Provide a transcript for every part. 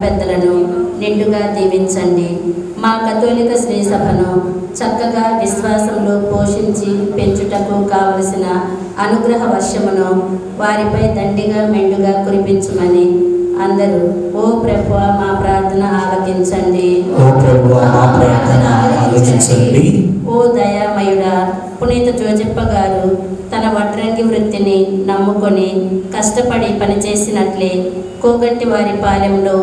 పెద్దలను నిండుగా దీవించండి. మా కథోలిక శ్రీ సభను చక్కగా విశ్వాసంలో పోషించి పెంచుటకు కావలసిన అనుగ్రహ వర్షమును వారిపై దండిగా మెండుగా కురిపించమని అందరూ ఓ ప్రభువా మా ప్రార్థన ఆలకించండి. ఓ ప్రభువా మా ప్రార్థన ఆలకించండి. ఓ దయామయుడా, పునీత జోజప్ప గారు తన వడ్రంగి వృత్తిని నమ్ముకొని కష్టపడి పనిచేసినట్లే కోగంటి వారి పాలెంలో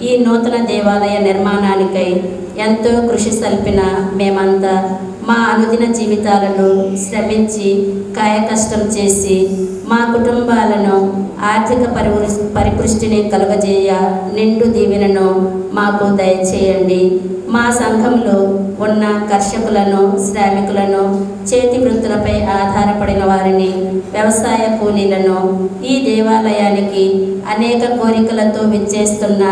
ఈ నూతన దేవాలయ నిర్మాణానికై ఎంతో కృషి సల్పిన మేమంతా మా అనుదిన జీవితాలను శ్రమించి కాయకష్టం చేసి మా కుటుంబాలను ఆర్థిక పరిపుష్టిని కలుగజేయ నిండు దీవెనను మాకు దయచేయండి. మా సంఘంలో ఉన్న కర్షకులను, శ్రామికులను, చేతి వృత్తులపై ఆధారపడిన వారిని, వ్యవసాయ కూలీలను, ఈ దేవాలయానికి అనేక కోరికలతో విచ్చేస్తున్న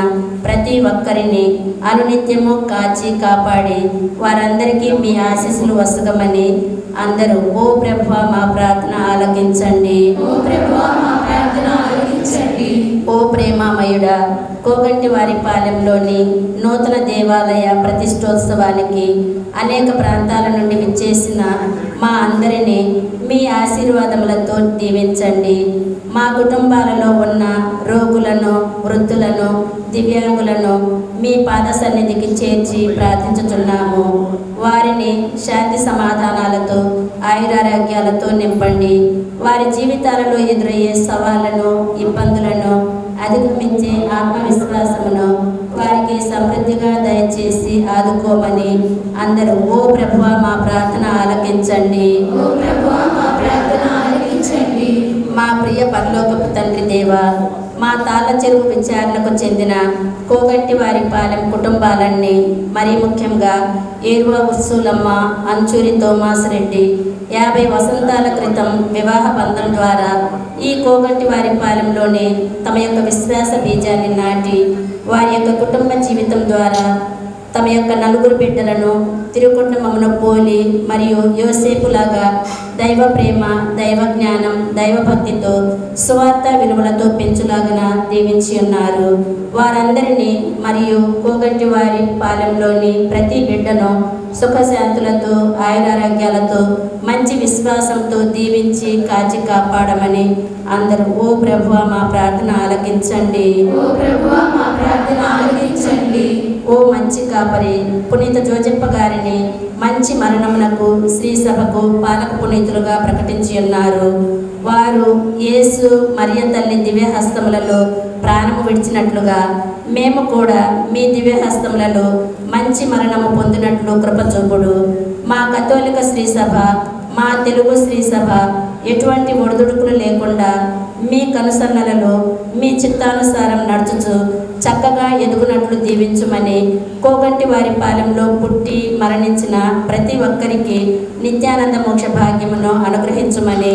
ప్రతి ఒక్కరిని అనునిత్యము కాచి కాపాడి వారందరికీ మీ ఆశీస్సులు వసగమని అందరూ ఓ ప్రభువా మా ప్రార్థన ఆలకించండి. ఓ ప్రభువా మా ప్రార్థన ఆలకించండి. ఓ ప్రేమామయుడా, కోగంటి వారి పాలెంలోని నూతన దేవాలయ ప్రతిష్టోత్సవానికి అనేక ప్రాంతాల నుండి విచ్చేసిన మా అందరినీ మీ ఆశీర్వాదములతో దీవించండి. మా కుటుంబాలలో ఉన్న రోగులను, వృద్ధులను, దివ్యాంగులను మీ పాద సన్నిధికి చేర్చి ప్రార్థించుచున్నాము. వారిని శాంతి సమాధానాలతో, ఆయురారోగ్యాలతో నింపండి. వారి జీవితాలలో ఎదురయ్యే సవాళ్లను, ఇబ్బందులను అధిగమించే ఆత్మవిశ్వాసమును వారికి సమృద్ధిగా దయచేసి ఆదుకోమని అందరూ ఓ ప్రభువా మా ప్రార్థన ఆలకించండి. ఓ ప్రభువా మా ప్రార్థన ఆలకించండి. మా ప్రియ పరలోకపు తండ్రి దేవా, మా తాళ్ళ చెరువు విచారణకు చెందిన కోగంటి వారి పాలెం కుటుంబాలన్నీ, మరీ ముఖ్యంగా ఏరువా ఉర్సులమ్మ, అంచూరి తోమాస్ రెడ్డి 50 వసంతాల క్రితం వివాహ బంధం ద్వారా ఈ కోగంటి వారి పాలెంలోనే తమ యొక్క విశ్వాస బీజాన్ని నాటి వారి యొక్క కుటుంబ జీవితం ద్వారా తమ యొక్క 4 బిడ్డలను తిరుకుటుంబమును పోలి మరియు యోసేపులాగా దైవ ప్రేమ, దైవ జ్ఞానం, దైవభక్తితో సువార్త విలువలతో పెంచులాగన దీవించి ఉన్నారు. వారందరినీ మరియు కోగంటి వారి పాలెంలోని ప్రతి బిడ్డను సుఖశాంతులతో, ఆయురారోగ్యాలతో, మంచి విశ్వాసంతో దీవించి కాచి కాపాడమని అందరూ ఓ ప్రభువా మా ప్రార్థన ఆలకించండి. ఓ ప్రభువా మా ప్రార్థన ఆలకించండి. ఓ మంచి కాపరి పునీత జోజప్ప గారిని మంచి మరణమునకు శ్రీ సభకు పాలక పునీతులుగా ప్రకటించి ఉన్నారు. వారు యేసు మరియ తల్లి దివ్యహస్తములలో ప్రాణము విడిచినట్లుగా మేము కూడా మీ దివ్యహస్తములలో మంచి మరణము పొందినట్లు కృపచూపుడు. మా కథోలిక శ్రీ సభ, మా తెలుగు శ్రీ సభ ఎటువంటి ఒడిదుడుకులు లేకుండా మీ కనుసన్నలలో మీ చిత్తానుసారం నడుచుచు చక్కగా ఎదుగునట్లు దీవించుమని కోగంటి వారి పాలెంలో పుట్టి మరణించిన ప్రతి ఒక్కరికి నిత్యానంద మోక్ష భాగ్యమును అనుగ్రహించుమని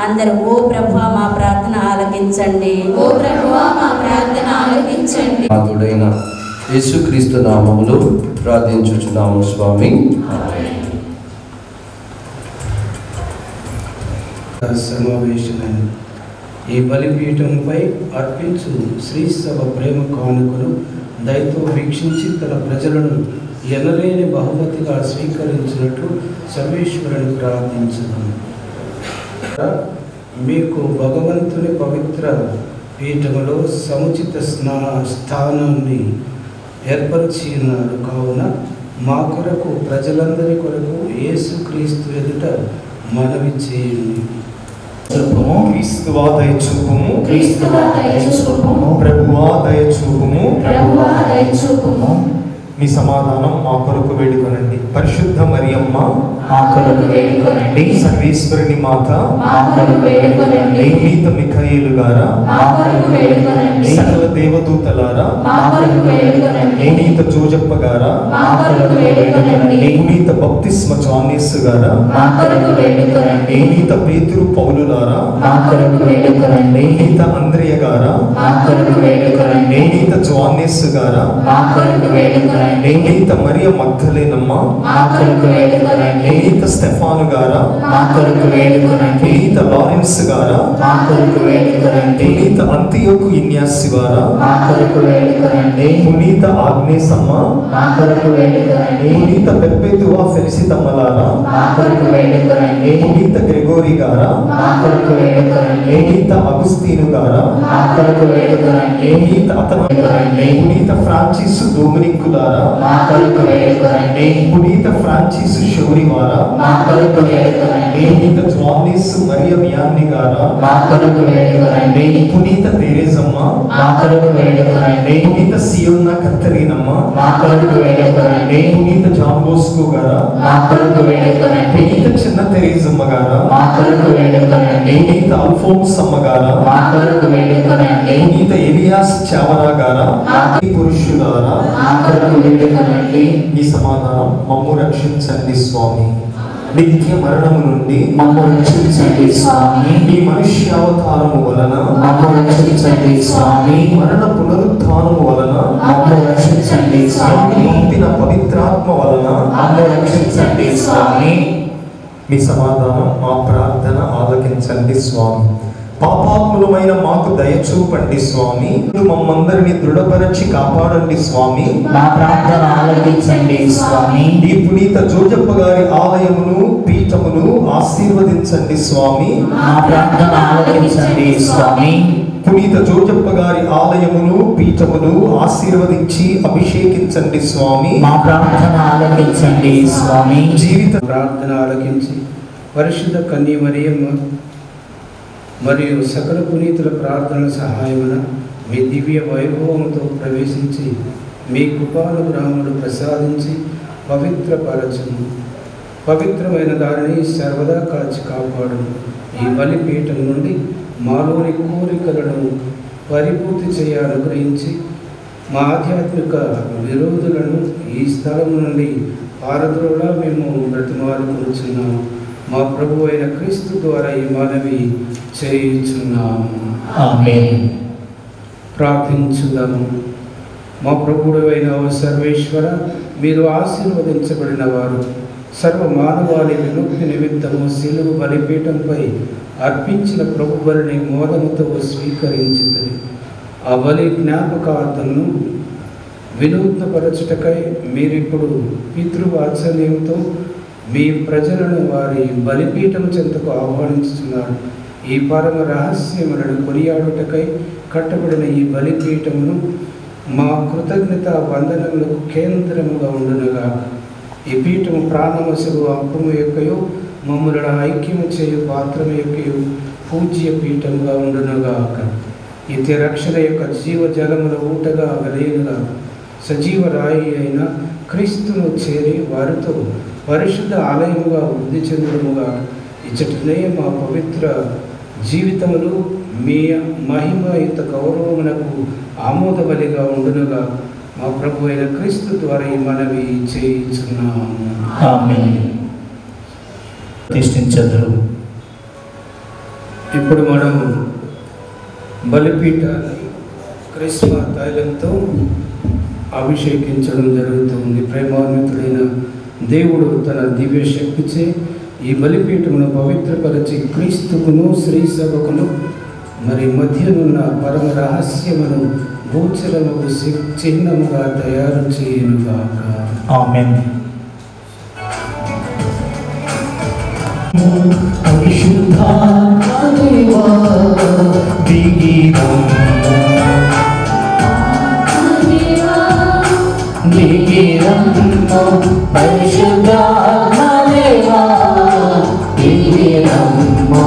అందరూ ఓ ప్రభువా మా ప్రార్థన ఆలకించండి. ఓ ప్రభువా మా ప్రార్థన ఆలకించండి. నాథుడైన యేసుక్రీస్తు నామములో ప్రార్థించుచున్నాము స్వామి. సమావేశమైన ఈ బలిపీఠంపై అర్పించు శ్రీ సభ ప్రేమ కానుకను దయతో వీక్షించి తన ప్రజలను ఎనలేని బహుమతిగా స్వీకరించినట్లు సర్వేశ్వరుని ప్రార్థించుదాం. మీకు భగవంతుని పవిత్ర పీఠములో సముచిత స్థానాన్ని ఏర్పరిచి ఉన్నారు. కావున మా కొరకు, ప్రజలందరి కొరకు యేసుక్రీస్తు ఎదుట మనవి చేయండి. క్రీస్తువా దయచూపుము, క్రీస్తువా దయచూపుము, ప్రభువా దయచూపుము, ప్రభువా దయచూపుము. మీ సమాధానం మా కొరకు వేడుకొనండి. పరిశుద్ధ మరియమ్మ మా కొరకు వేడుకొనండి. సర్వేశ్వరుని మాత మా కొరకు వేడుకొనండి. పునీత మిఖాయేలు గారా, మా కొరకు వేడుకొనండి. సకల దేవదూతలారా, మా కొరకు వేడుకొనండి. పునీత జోజప్ప గారా, మా కొరకు వేడుకొనండి. పునీత బప్తిస్మ జానేస్ గారా, మా కొరకు వేడుకొనండి. పునీత పేతురు పౌలులారా, మా కొరకు వేడుకొనండి. పునీత అంద్రియ గారా, మా కొరకు వేడుకొనండి. పునీత జానేస్ గారా, మా కొరకు వేడుకొనండి. పునీత మరియ మగ్దలేనమ్మ, మా కొరకు వేడుకొనండి. పునీత స్టెఫాను గారా, మా కొరకు వేడుకొనండి. పునీత లారెన్స్ గారా, మా కొరకు వేడుకొనండి. పునీత అంతియోకు ఇన్యాసి వారా, మా కొరకు వేడుకొనండి. పునీత ఆగ్నేసమ్మ, మా కొరకు వేడుకొనండి. పునీత పెర్పెతువా ఫెలిసితమ్మలారా, మా కొరకు వేడుకొనండి. పునీత గ్రెగోరి గారా, మా కొరకు వేడుకొనండి. పునీత అగుస్తీను గారా, మా కొరకు వేడుకొనండి. పునీత పునీత ఫ్రాన్సిస్ డొమినిక్కులారా, మా కొరకు వేడుకొనండి. పునీత ఫ్రాన్సిస్ షౌరివారా, మా కొరకు వేడుకొనండి. పునీత జానిస్ మరియ మియాన్ని గారా, మా కొరకు వేడుకొనండి. పునీత తెరేజమ్మ, మా కొరకు వేడుకొనండి. పునీత సియోనా కత్తరీనమ్మ, మా కొరకు వేడుకొనండి. పునీత జాన్ బోస్కో గారా, మా కొరకు వేడుకొనండి. పునీత చిన్న తెరేజమ్మ గారా, మా కొరకు వేడుకొనండి. పునీత అల్ఫోన్స్ అమ్మ గారా, మా కొరకు వేడుకొనండి. పునీత ఎలియాస్ చావరా గారా, ఈ పురుషులారా, మా కొరకు వేడుకొనండి. ఈ సమాధానం మమ్ము రక్షించండి స్వామి. నిత్య మరణము నుండి మమ్ము రక్షించండి స్వామి. ఈ మనుష్యావతారము వలన మమ్ము రక్షించండి స్వామి. మరణ పునరుత్థానము వలన మమ్ము రక్షించండి స్వామి. పంపిన పవిత్రాత్మ వలన మమ్ము రక్షించండి స్వామి. మీ సమాధానం మా ప్రార్థన ఆలకించండి స్వామి. పాపాత్ములమైన మాకు దయచూపండి స్వామి. మమ్మందరిని దృఢపరచి కాపాడండి స్వామి. మా ప్రార్థన ఆలకించండి స్వామి. ఈ పునీత జోజప్ప గారి ఆలయమును పీఠమును ఆశీర్వదించండి స్వామి. మా ప్రార్థన ఆలకించండి స్వామి. పునీత జోజప్ప గారి ఆలయమును పీఠమును ఆశీర్వదించి అభిషేకించండి స్వామి. మా ప్రార్థన ఆలకించండి స్వామి. జీవిత ప్రార్థన ఆలకించి పరిశుద్ధ కన్య మరియమ్మ మరియు సకల పునీతుల ప్రార్థన సహాయమున మీ దివ్య వైభవంతో ప్రవేశించి మీ కృపానుగ్రహములు ప్రసాదించి పవిత్రపరచును. పవిత్రమైన దానిని సర్వదా కాచి కాపాడు. ఈ బలిపీఠం నుండి మాలోని కోరికలను పరిపూర్తి చేయ అనుగ్రహించి మా ఆధ్యాత్మిక విరోధులను ఈ స్థలం నుండి పారద్రోలా మేము బ్రతిమాలుకొనుచున్నాము. మా ప్రభు అయిన క్రీస్తు ద్వారా ఈ మనవి చేయుచున్నాము. ఆమేన్. ప్రార్థించుదాము. మా ప్రభువు అయిన సర్వేశ్వర, మీరు ఆశీర్వదించబడిన వారు. సర్వ మానవాళి విముక్తి నిమిత్తము శిలువ బలిపీఠంపై అర్పించిన ప్రభు బలిని మోదముతో స్వీకరించింది. ఆ బలి జ్ఞాపకార్థంను వినూత్నపరచుటకై మీరిప్పుడు పితృవాత్సల్యంతో మీ ప్రజలను వారి బలిపీఠం చెంతకు ఆహ్వానించుతున్నారు. ఈ పరమ రహస్యములను కొనియాడుటకై కట్టబడిన ఈ బలిపీఠమును మా కృతజ్ఞత వందనములకు కేంద్రముగా ఉండునుగా. ఈ పీఠము ప్రాణవశుడు అప్పము యొక్కయో మమ్ములను ఐక్యము చేయు పాత్రము యొక్కయో పూజ్య పీఠముగా ఉండునుగాక. నిత్య రక్షణ యొక్క జీవజలముల ఊటగా వెలయునుగా. సజీవ రాయి అయిన క్రీస్తును చేరి వారితో పరిశుద్ధ ఆలయముగా వృద్ధి చెందుముగా. ఇచ్చటనే మా పవిత్ర జీవితములు మీ మహిమయుత గౌరవమునకు ఆమోదబలిగా ఉండునుగా. మా ప్రభు అయిన క్రీస్తు ద్వారా ఈ మనవి చేయుచున్నాము. ఆమేన్. ప్రతిష్ఠించెదరు. ఇప్పుడు మనం బలిపీఠాన్ని క్రిస్మ తైలంతో అభిషేకించడం జరుగుతుంది. ప్రేమాన్వితుడైన దేవుడు తన దివ్య శక్తిచే ఈ బలిపీఠమును పవిత్రపరచి క్రీస్తుకును శ్రీ సభకును మరి మధ్యనున్న పరమ రహస్యమును గోచరముకు చిహ్నముగా తయారు చేయునుగాక. ఆమేన్. పరిశుద్ధాత్మదేవా దిగిరమ్ము, దిగిరమ్ము పరిశుద్ధాత్మదేవా దిగిరమ్ము.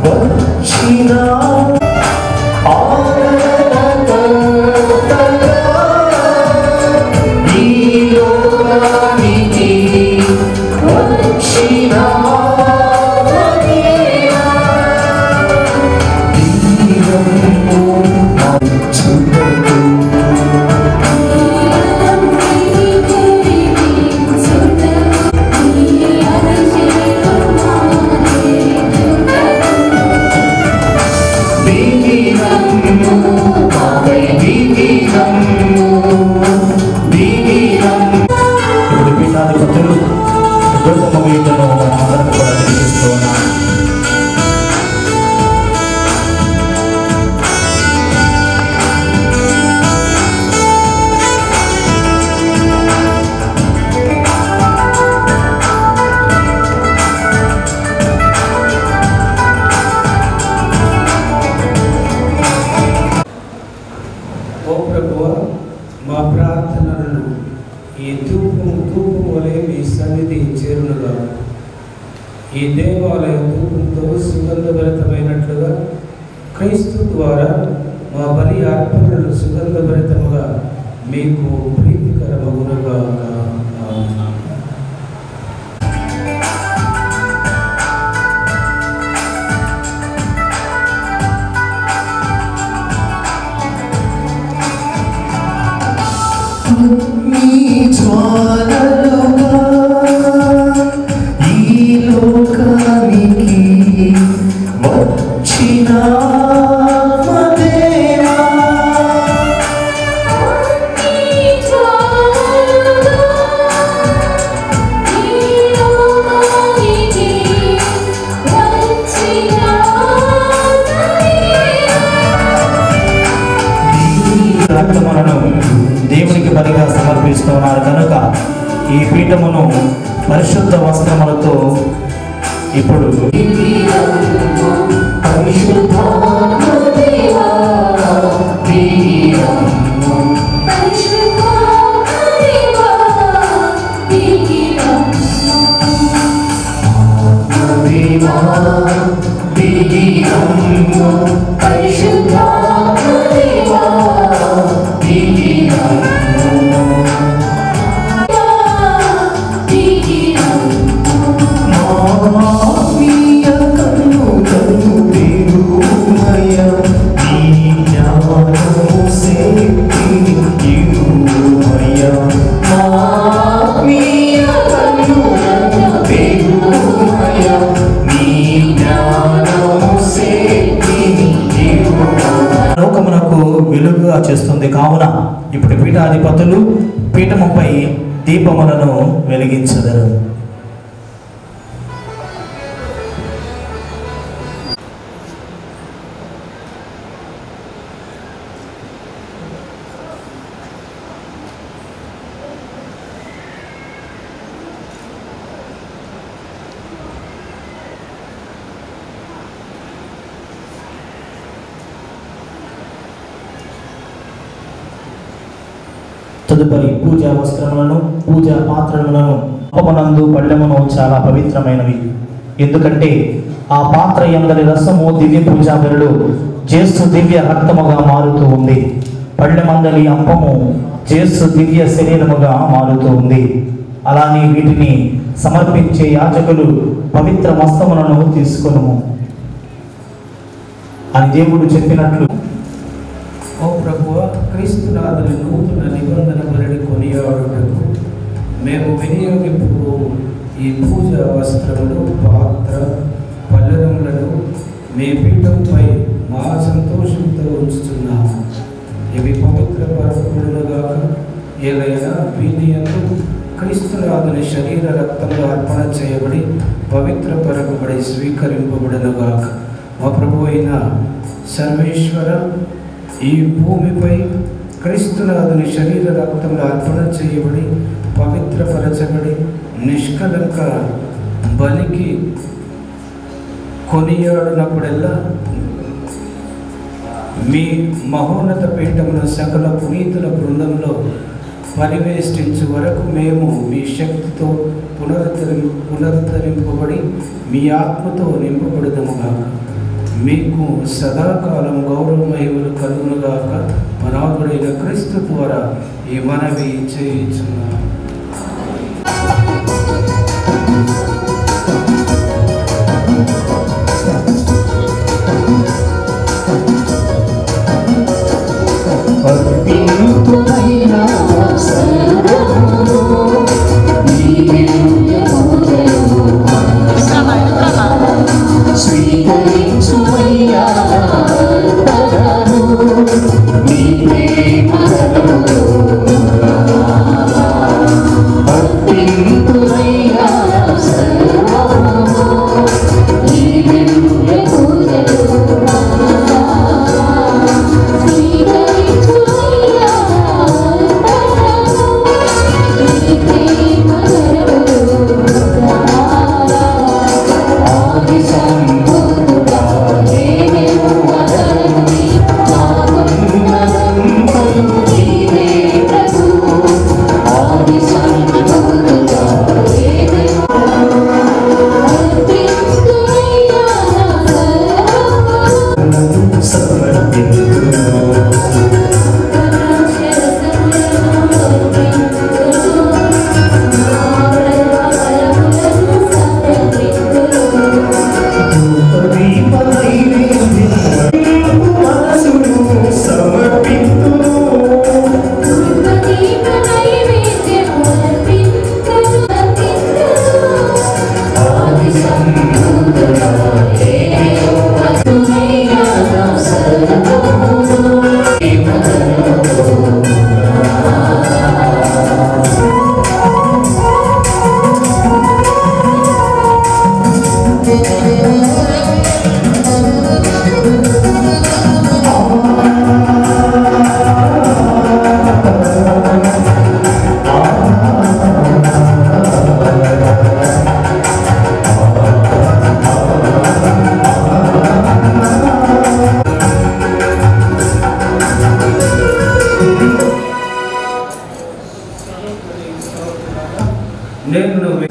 వచ్చిన ఆదరణకర్తగా ఈ లోకానికి వచ్చిన మదీనా దీవెనలు మార్చుటకు ఇప్పుడు పీఠాధిపతులు గౌతమ వీటను అందరం కూడా తెలియజేస్తూ ఉన్నాం. ఓ ప్రభువా, మా ప్రార్థనలను ఈ ధూపం వలె మీ సన్నిధి చేరునుగా. ఈ దేవాలయ ధూపంతో సుగంధభరితమైనట్లుగా క్రీస్తు ద్వారా మా బలి అర్పణలు సుగంధభరితముగా మీకు ప్రీతికరమగునుగా. జ్వాలలుగా ఈ లోకానికి వచ్చిన మదేవా రక్తములను దేవునికి బలిగా సమర్పిస్తున్నారు కనుక ఈ పీఠమును పరిశుద్ధ వస్త్రములతో ఇప్పుడు లోకమునకు వెలుగుగా చేస్తుంది. కావున ఇప్పుడు పీఠాధిపతులు పీఠముపై దీపములను వెలిగించెదరు. తదుపరి పూజా వస్త్రములను పూజా పాత్రలను అప్పమనందు పళ్ళెమును చాలా పవిత్రమైనవి. ఎందుకంటే ఆ పాత్ర ఎందరి రసము దివ్య పూజా బలులు జేసు దివ్య రక్తముగా మారుతూ ఉంది. పళ్ళెమందలి అప్పము జేసు దివ్య శరీరముగా మారుతూ ఉంది. అలానే వీటిని సమర్పించే యాజకులు పవిత్ర వస్త్రములను తీసుకొనుము అని దేవుడు చెప్పినట్లు. ఓ ప్రభువా, క్రీస్తునాథుని నూతన నిబంధన బలిని కొనియాడుటకు మేము వినియోగింపు ఈ పూజా వస్త్రములు, పాత్ర, పల్లెములను మీ పీఠంపై మా సంతోషంతో ఉంచుతున్నాము. ఇవి పవిత్ర పరపులుగాక ఏదైనా వీటి యందు క్రీస్తునాథుని శరీర రక్తంలో అర్పణ చేయబడి పవిత్ర పరపబడి స్వీకరింపబడునుగాక. మా ప్రభు అయిన సర్వేశ్వర, ఈ భూమిపై క్రీస్తునాథుని శరీర రక్తంలో అర్పణ చేయబడి పవిత్రపరచబడి నిష్కలంక బలికి కొనియాడినప్పుడల్లా మీ మహోన్నత పీఠమున సకల పునీతుల బృందంలో పరివేష్టించు వరకు మేము మీ శక్తితో పునరుద్ధరింపబడి మీ ఆత్మతో నింపబడుదముగాక. మీకు సదాకాలం గౌరవ మహిమలు కలుగునుగాక. మనాథుడైన క్రీస్తు ద్వారా ఈ మనవి చేయుచున్నాను.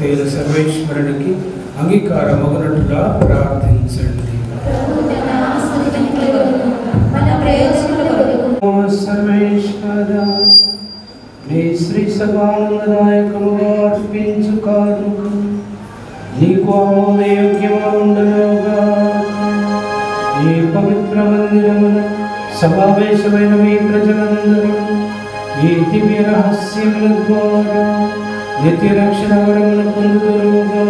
నేను సర్వేశ్వరుడికి అంగీకారమగునట్టుగా ప్రార్థించండి. సర్వేశ్వర, నీ శ్రీ సభానందనాయకముగా అర్పించు కానుక నీకు ఆమోదయోగ్యమా ఉండనుగా. ఈ పవిత్ర మందిరమున సమావేశమైన మీ ప్రజలందరూ ఈ దివ్య రహస్యముల ద్వారా నిత్య రక్షణ వరమును పొందుదురుగా.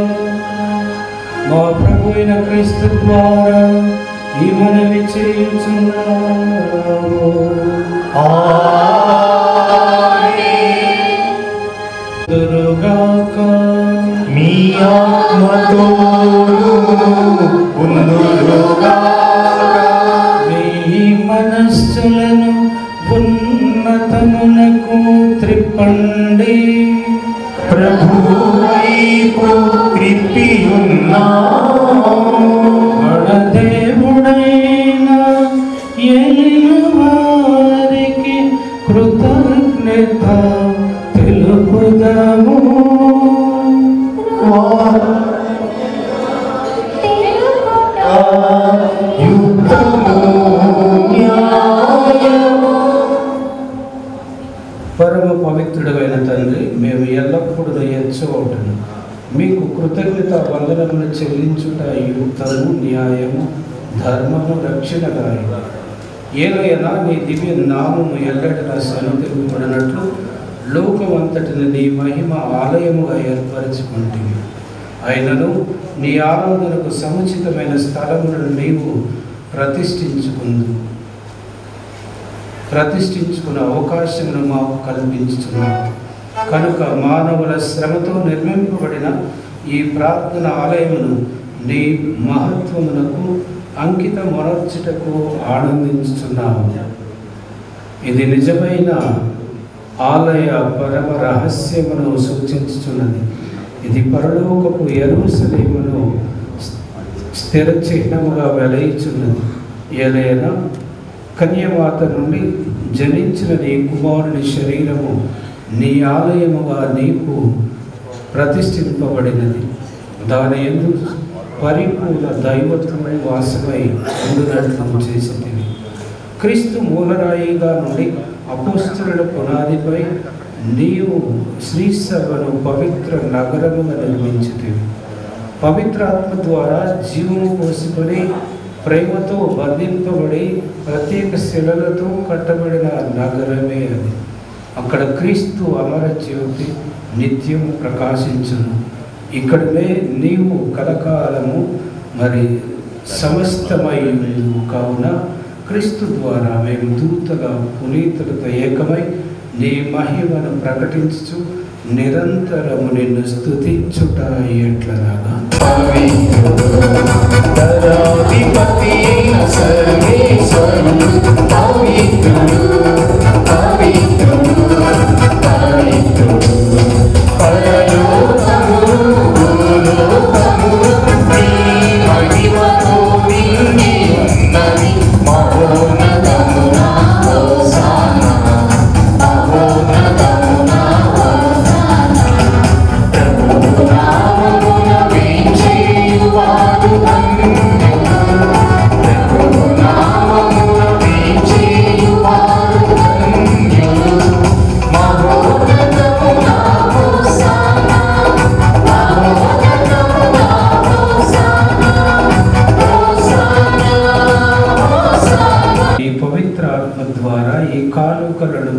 మా ప్రభు అయిన క్రీస్తు ద్వారా ఈ మనవి చేయుచున్నాము. దురుగాక మీ ఆత్మతోను ఉందురుగాక. మీ మనస్సులను ఉన్నతమునకు త్రిప్పండి. ప్రభువైపు త్రిప్పియున్నాము. మన దేవుడైన యేహోవాకి కృతజ్ఞత తెలుపుదాము. పరమ పవిత్రుడైన తండ్రి, మేము ఎల్లప్పుడూ ఎచ్చోటను మీకు కృతజ్ఞత వందనములు చెల్లించుట యుక్తము, న్యాయము, ధర్మము, రక్షణదాయి. ఏలైనా నీ దివ్య నామము ఎల్లటిలా సన్నిధింపబడినట్లు లోకమంతటిని నీ మహిమ ఆలయముగా ఏర్పరచుకుంటుంది. అయినను నీ ఆరాధనకు సముచితమైన స్థలములను నీవు ప్రతిష్ఠించుకున్న అవకాశమును మాకు కల్పించుతున్నావు. కనుక మానవుల శ్రమతో నిర్మింపబడిన ఈ ప్రార్థన ఆలయమును నీ మహత్వమునకు అంకితమొనర్చుటకు ఆనందించుతున్నాము. ఇది నిజమైన ఆలయ పరమ రహస్యమును సూచించుతున్నది. ఇది పరలోకపు యెరూషలేమును స్థిర చిహ్నముగా వెలయిచున్నది. ఏలైనా కన్యమాత నుండి జనించిన నీ కుమారుని శరీరము నీ ఆలయముగా నీకు ప్రతిష్ఠింపబడినది. దాని యందు పరిపూర్ణ దైవత్వమై వాసమై ఉండునట్లు చేసితివి. క్రీస్తు మూలరాయిగా నుండి అపోస్తలుల పునాదిపై నీవు శ్రీసభను పవిత్ర నగరముగా నిర్మించితివి. పవిత్రాత్మ ద్వారా జీవము పోసుకొని ప్రేమతో బంధింపబడి ప్రత్యేక శిలలతో కట్టబడిన నగరమే అది. అక్కడ క్రీస్తు అమర జ్యోతి నిత్యం ప్రకాశించును. ఇక్కడనే నీవు కలకాలము మరి సమస్తమై కావున క్రీస్తు ద్వారా మేము దూతల పునీతులతో ఏకమై నీ మహిమను ప్రకటించు నిరంతరము నిన్ను స్తుతించుట ఎట్లనగా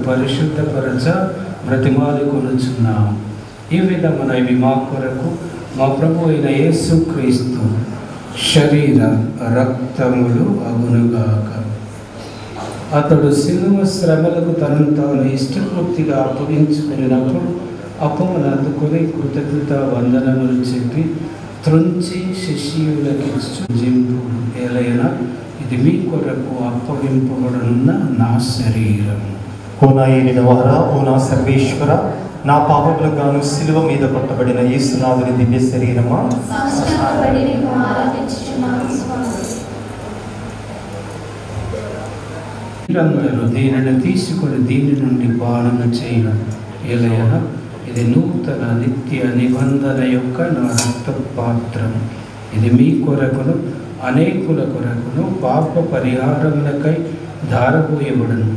పరిశుద్ధపరచ బ్రతిమాలి కొనుచున్నాము. ఈ విధమున ఇవి మా కొరకు మా ప్రభు అయిన యేసు క్రీస్తు శరీర రక్తములు అగునుగాక. అతడు శిలువ శ్రమలకు తనను తాను ఇష్టపూర్తిగా అప్పగించుకున్నప్పుడు అప్పమును అందుకొని కృతజ్ఞత వందనములు చెప్పి త్రుంచి శిష్యులకిచ్చు జింపు ఏలైనా ఇది మీ కొరకు అప్పగింపబడనున్న నా శరీరం. ఓ నా ఏలిన వారా, ఓ నా సర్వేశ్వర, నా పాపములకు గాను శిలువ మీద కొట్టబడిన యేసునాథుని దివ్య శరీరమా, మీరందరూ దీనిని తీసుకొని దీని నుండి పాలన చేయడం ఏలైనా ఇది నూతన నిత్య నిబంధన యొక్క నా రక్త పాత్రం. ఇది మీ కొరకును అనేకుల కొరకును పాప పరిహారములకై ధారపోయబడును.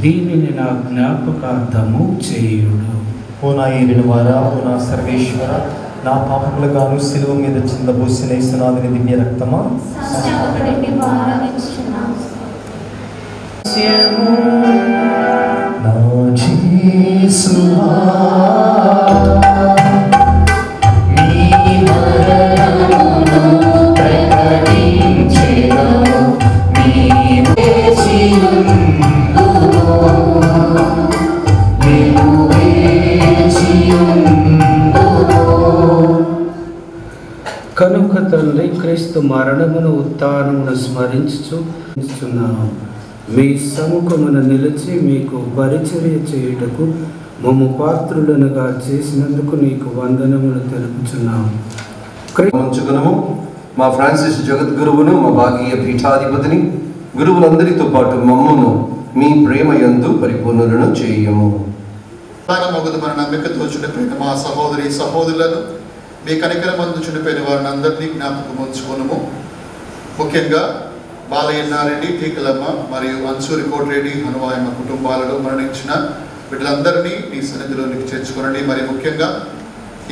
దీనిని నా జ్ఞాపకార్థము చేయుడు. ఓ నా ఏలిన వారా, ఓ నా సర్వేశ్వర, నా పాపములకు గాను శిలువ మీద చిందబోసిన యేసునాథుని దివ్య రక్తమా, నా యేసువా కనుక తండ్రి క్రీస్తు మరణమును ఉత్థానమును స్మరించుచున్నాము. మీ సముఖమున నిలిచి మీకు పరిచర్య చేయుటకు మమ్ము పాత్రులనుగా చేసినందుకు నీకు వందనములు తెలుపుచున్నాము. ఉంచుకునము. మా ఫ్రాన్సిస్ జగద్గురువును, మా భాగీయ పీఠాధిపతిని, గురువులందరితో పాటు మమ్మను మీ ప్రేమ యందు పరిపూర్ణులను చేయము. మన నమ్మికతో చనిపోయిన మా సహోదరి సహోదరులను, మీ కనికరమందు చనిపోయిన వారిని అందరినీ జ్ఞాపకం ఉంచుకునము. ముఖ్యంగా బాలయ్యనారెడ్డి, టీకలమ్మ మరియు అన్సూరి కోటిరెడ్డి, హనుమాయమ్మ కుటుంబాలలో మరణించిన వీళ్ళందరినీ మీ సన్నిధిలోనికి చేర్చుకోనండి. మరి ముఖ్యంగా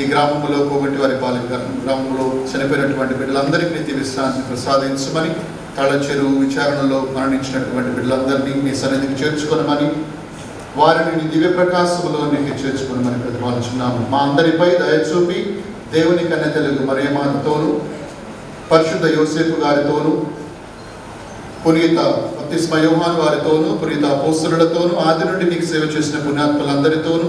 ఈ గ్రామంలో కోగంటి వారి పాలక గ్రామంలో చనిపోయినటువంటి బిడ్డలందరికీ నిత్య విశ్రాంతి ప్రసాదించమని, తళచెరువు విచారణలో మరణించినటువంటి బిడ్డలందరినీ మీ సన్నిధికి చేర్చుకోనమని, వారిని దివ్య ప్రకాశంలోనికి చేర్చుకోనమని ప్రతిపాదించున్నాము. మా అందరిపై దయచూపి దేవుని కన్య తెలుగు మరియమాతతోనూ, పరిశుద్ధ యోసేపు గారితోనూ, పునీత బప్తిస్మ యోహాను వారితోనూ, పునీత అపోస్తలులతోనూ, ఆది నుండి నీకు సేవ చేసిన పుణ్యాత్ములందరితోనూ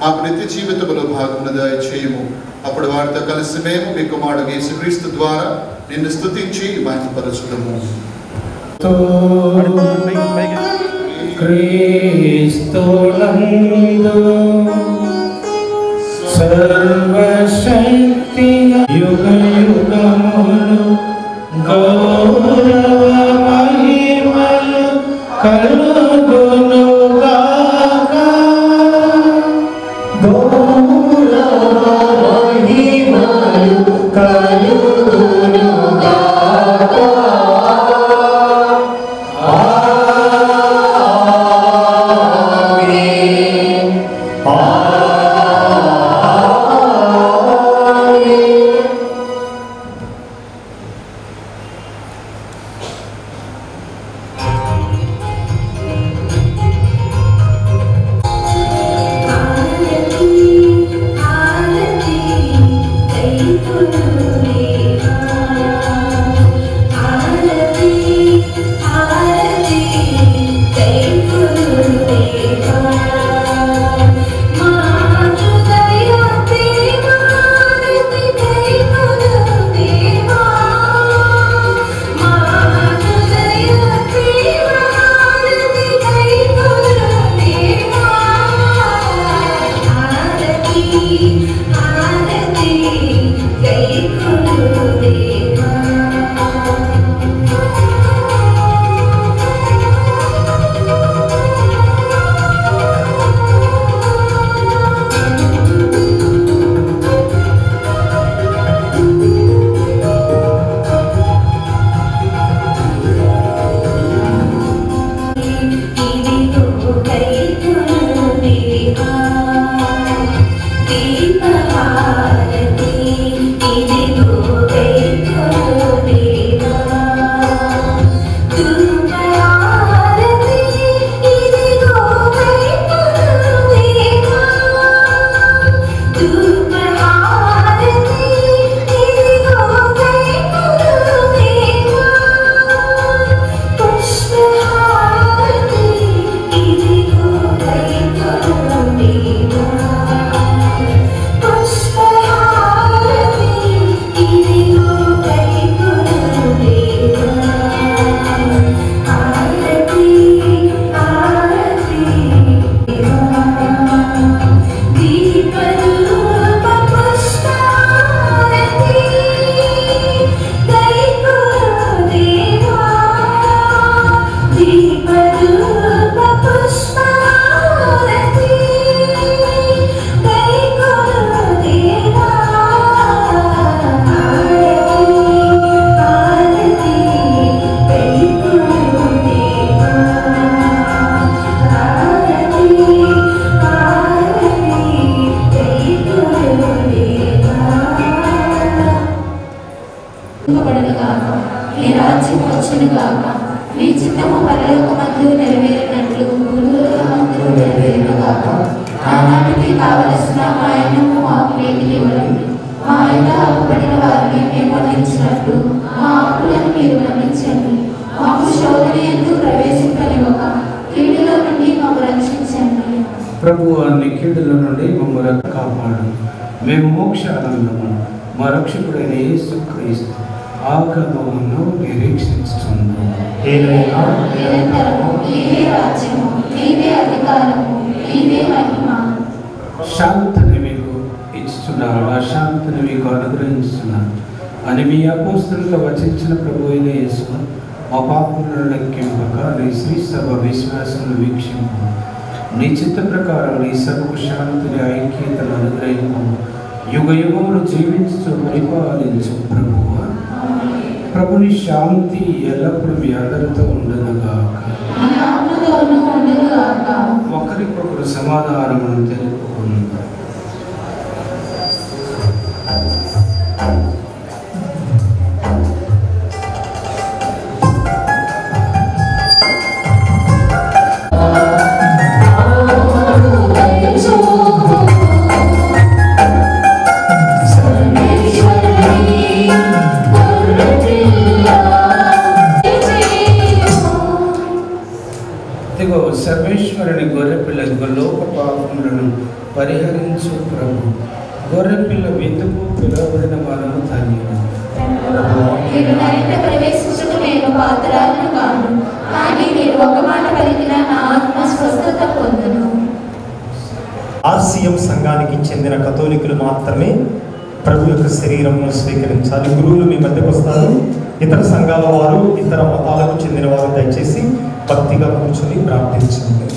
మాకు నిత్య జీవితంలో భాగమును దయచేయము. అప్పుడు వారితో కలిసి మేము మీ కుమారుడు యేసుక్రీస్తు ద్వారా నిన్ను స్తుతించి మహిమపరచుదము. క్రీస్తునందు సర్వశక్తి యుగ యుగములు గౌరవ మహిమలు కలుగునుగాక. గౌరవ మహిమలు కలుగునుగాక. గాక. నీ చిత్తము పరలోకమందు నెరవేరినట్లు భూలోకమందు నెరవేరును గాక. ఆనాటికి కావలసిన ఆయనము మాకు నేటికి ఇవ్వండి. మా యొక్క అప్పుబడిన వారిని మేము మన్నించినట్లు మా అప్పులను మీరు మన్నించండి. మాకు శోధన యందు ప్రవేశింపనివ్వక కీడులో నుండి మాకు రక్షించండి. ప్రభువు అన్ని కీడుల నుండి మమ్మల్ని కాపాడు. మేము మోక్ష ఆనందము మా రక్షకుడైన యేసుక్రీస్తు ఆగమనమును నిరీక్షిస్తున్నాము. నిరంతరము నీవే రాజ్యము, నీవే అధికారము, నీవే మహిమ. శాంతిని మీకు ఇస్తున్నాను, ఆ శాంతిని మీకు అనుగ్రహిస్తున్నాను అని మీ అపోస్తలుగా వచించిన ప్రభు అయిన యేసు మా పాపములను లెక్కింపక నీ శ్రీ సభ విశ్వాసమును వీక్షింపు. నీ చిత్త ప్రకారం నీ సభకు శాంతిని ఐక్యతను అనుగ్రహింపు. యుగ యుగములు జీవించు పరిపాలించు ప్రభువు. ప్రభుని శాంతి ఎల్లప్పుడూ మీ అందరితో ఉండనుగాక. ఒకరికొకరు సమాధానమును తెలుపుకుందాం. సర్వేశ్వరుని గొర్రెపిల్ల లోక పాపములను పరిహరించు ప్రభు. గొర్రెపిల్ల విందుకు పిలువబడిన మనము ధన్యులు. ప్రవేశించుకు నేను పాత్రను కాను, కానీ మీరు ఒక మాట పలికిన నా ఆత్మ స్వస్థత పొందును. ఆర్సీఎం సంఘానికి చెందిన కథోలికులు మాత్రమే ప్రభు యొక్క శరీరమును స్వీకరించాలి. గురువులు మీ మధ్యకు వస్తారు. ఇతర సంఘాల వారు, ఇతర మతాలకు చెందిన వారు దయచేసి భక్తిగా కూర్చొని ప్రార్థించండి.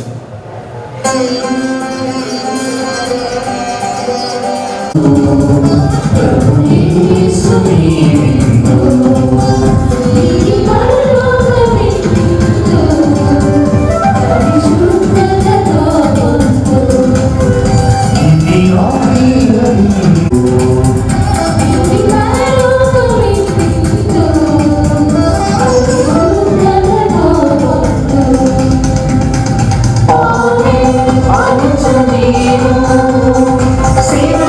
సేవ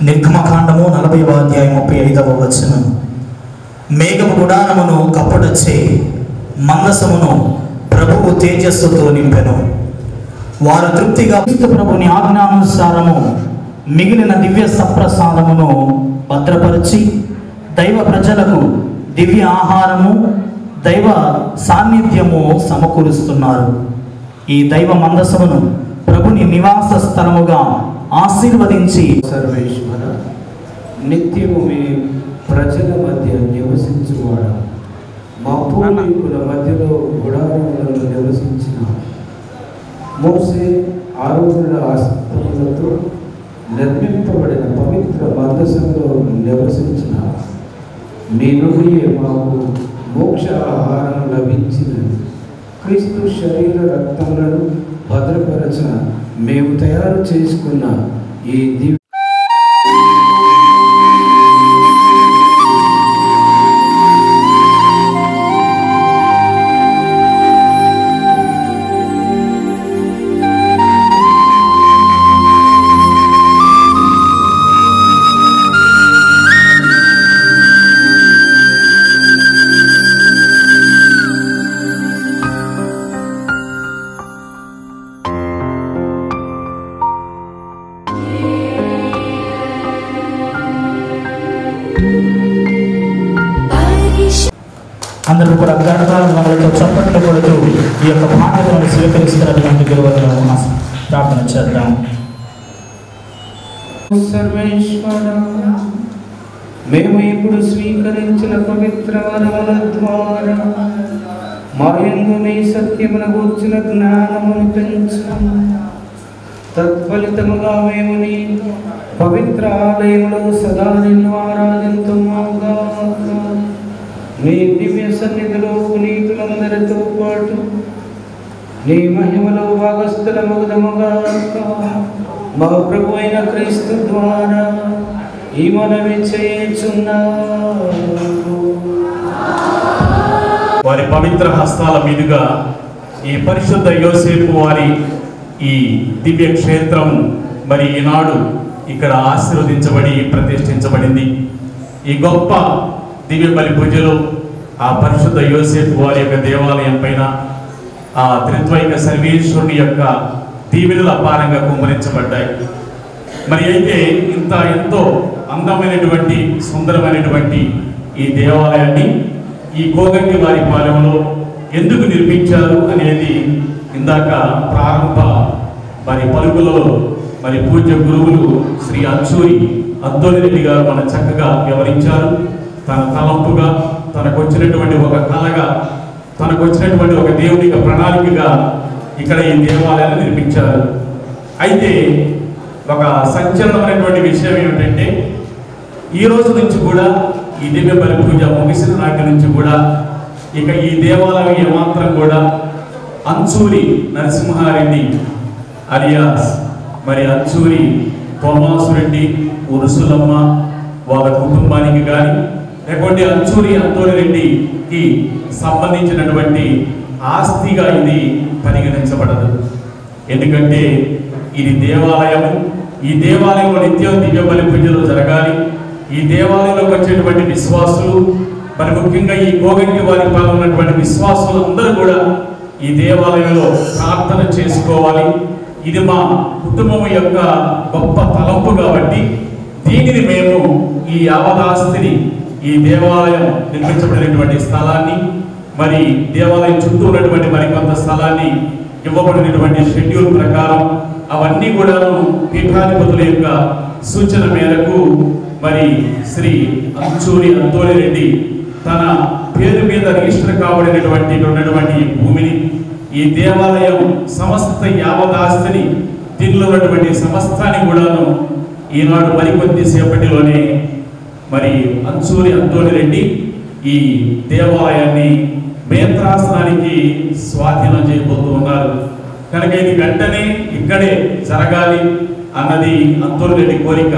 నిర్గమకాండము 40వ అధ్యాయం 35వ వచనం. మేఘము గుడారమును కప్పుడొచ్చే మందసమును ప్రభువు తేజస్సుతో నింపెను. వారు తృప్తిగా క్రీస్తు ప్రభుని ఆజ్ఞానుసారము మిగిలిన దివ్య సప్రసాదమును భద్రపరిచి దైవ ప్రజలకు దివ్య ఆహారము దైవ సాన్నిధ్యము సమకూరుస్తున్నారు. ఈ దైవ మందసమును ప్రభుని నివాస స్థలముగా ఆశీర్వదించి సర్వేశ్వర నిత్యము మీ ప్రజల మధ్య నివసించువాడ, మా పూర్వీకుల మధ్యలో గుడారములలో నివసించిన మోసే ఆరోగ్యుల ఆస్తములతో నిర్మింపబడిన పవిత్ర మందసంలో నివసించిన మీ నుండి మాకు మోక్ష ఆహారం లభించినది. క్రీస్తు శరీర రక్తములను భద్రపరచిన మేము తయారు చేసుకున్న ఈ దివ్య అందరూ కూడా గణతాలతో చప్పట్లు కొడుతూ ఈ యొక్క బాధ్యతను స్వీకరిస్తున్నటువంటి గురువులను ప్రార్థన చేద్దాం. సర్వేశ్వర మేము ఇప్పుడు స్వీకరించిన పవిత్ర వరముల ద్వారా మా యందు నీ సత్యమును గూర్చిన జ్ఞానమును పెంచుము. తత్ఫలితముగా మేము నీ పవిత్ర ఆలయములో సదా నిన్ను ఆరాధింతుముగా. నీ దివ్య సన్నిధిలో పునీతులందరితో పాటు నీ మహిమలో భాగస్థులమగుదముగా. మా ప్రభు అయిన క్రీస్తు ద్వారా ఈ మనవి చేయుచున్నాము. వారి పవిత్ర హస్తాల మీదుగా ఈ పరిశుద్ధ యోసేపు వారి ఈ దివ్య క్షేత్రం మరి ఈనాడు ఇక్కడ ఆశీర్వదించబడి ప్రతిష్ఠించబడింది. ఈ గొప్ప దివ్య బలి పూజలో ఆ పరిశుద్ధ యోసేపు వారి యొక్క దేవాలయం పైన ఆ త్రిత్వైక సర్వేశ్వరుని యొక్క దీవెనలు అపారంగా కుమ్మరించబడ్డాయి. మరి అయితే ఎంతో అందమైనటువంటి సుందరమైనటువంటి ఈ దేవాలయాన్ని ఈ కోగంటి వారి పాలెంలో ఎందుకు నిర్మించారు అనేది ఇందాక ప్రారంభ మరి పలుకులో మరి పూజ్య గురువులు శ్రీ అచ్చూరి అద్దోలిరెడ్డి గారు మన చక్కగా వివరించారు. తన తలంపుగా తనకు వచ్చినటువంటి ఒక కళగా తనకు వచ్చినటువంటి ఒక దేవునిక ప్రణాళికగా ఇక్కడ ఈ దేవాలయాన్ని నిర్మించారు. అయితే ఒక సంచలనమైనటువంటి విషయం ఏమిటంటే ఈ రోజు నుంచి కూడా ఈ దివ్య బలి పూజ ముగిసిన నాటి నుంచి కూడా ఇక ఈ దేవాలయం ఏమాత్రం కూడా అంచూరి నరసింహారెడ్డి అలియాస్ మరి అంచూరి తోమాసురెడ్డి ఉరుసులమ్మ వాళ్ళ కుటుంబానికి కానీ లేకపోతే అంచూరి అంతోలిరెడ్డికి సంబంధించినటువంటి ఆస్తిగా ఇది పరిగణించబడదు. ఎందుకంటే ఇది దేవాలయము. ఈ దేవాలయంలో నిత్యం దివ్య బలి పూజలు జరగాలి. ఈ దేవాలయంలోకి వచ్చేటువంటి విశ్వాసులు మరి ముఖ్యంగా ఈ కోగంటి వారి పాలన ఉన్నటువంటి విశ్వాసులు అందరూ కూడా ఈ దేవాలయంలో ప్రార్థన చేసుకోవాలి. ఇది మా కుటుంబం యొక్క గొప్ప తలంపు కాబట్టి దీనిని మేము ఈ యావదాస్తిని ఈ దేవాలయం నిర్మించబడినటువంటి స్థలాన్ని మరి దేవాలయం చుట్టూ ఉన్నటువంటి మరికొంత స్థలాన్ని ఇవ్వబడినటువంటి షెడ్యూల్ ప్రకారం అవన్నీ కూడా పీఠాధిపతుల యొక్క సూచన మేరకు మరి శ్రీ అంచూరి అంతోలిరెడ్డి తన పేరు మీద రిజిస్టర్ కాబడినటువంటి ఇక్కడ ఉన్నటువంటి ఈ భూమిని ఈ దేవాలయం సమస్త యావదాస్తిని దీనిలో ఉన్నటువంటి సమస్తాన్ని కూడాను ఈనాడు మరికొద్ది సేపటిలోనే మరి అంచూరి అంతోలిరెడ్డి ఈ దేవాలయాన్ని మేత్రాసనానికి స్వాధీనం చేయబోతూ ఉన్నారు. కనుక ఇది వెంటనే ఇక్కడే జరగాలి అన్నది అంతూరు రెడ్డి కోరిక.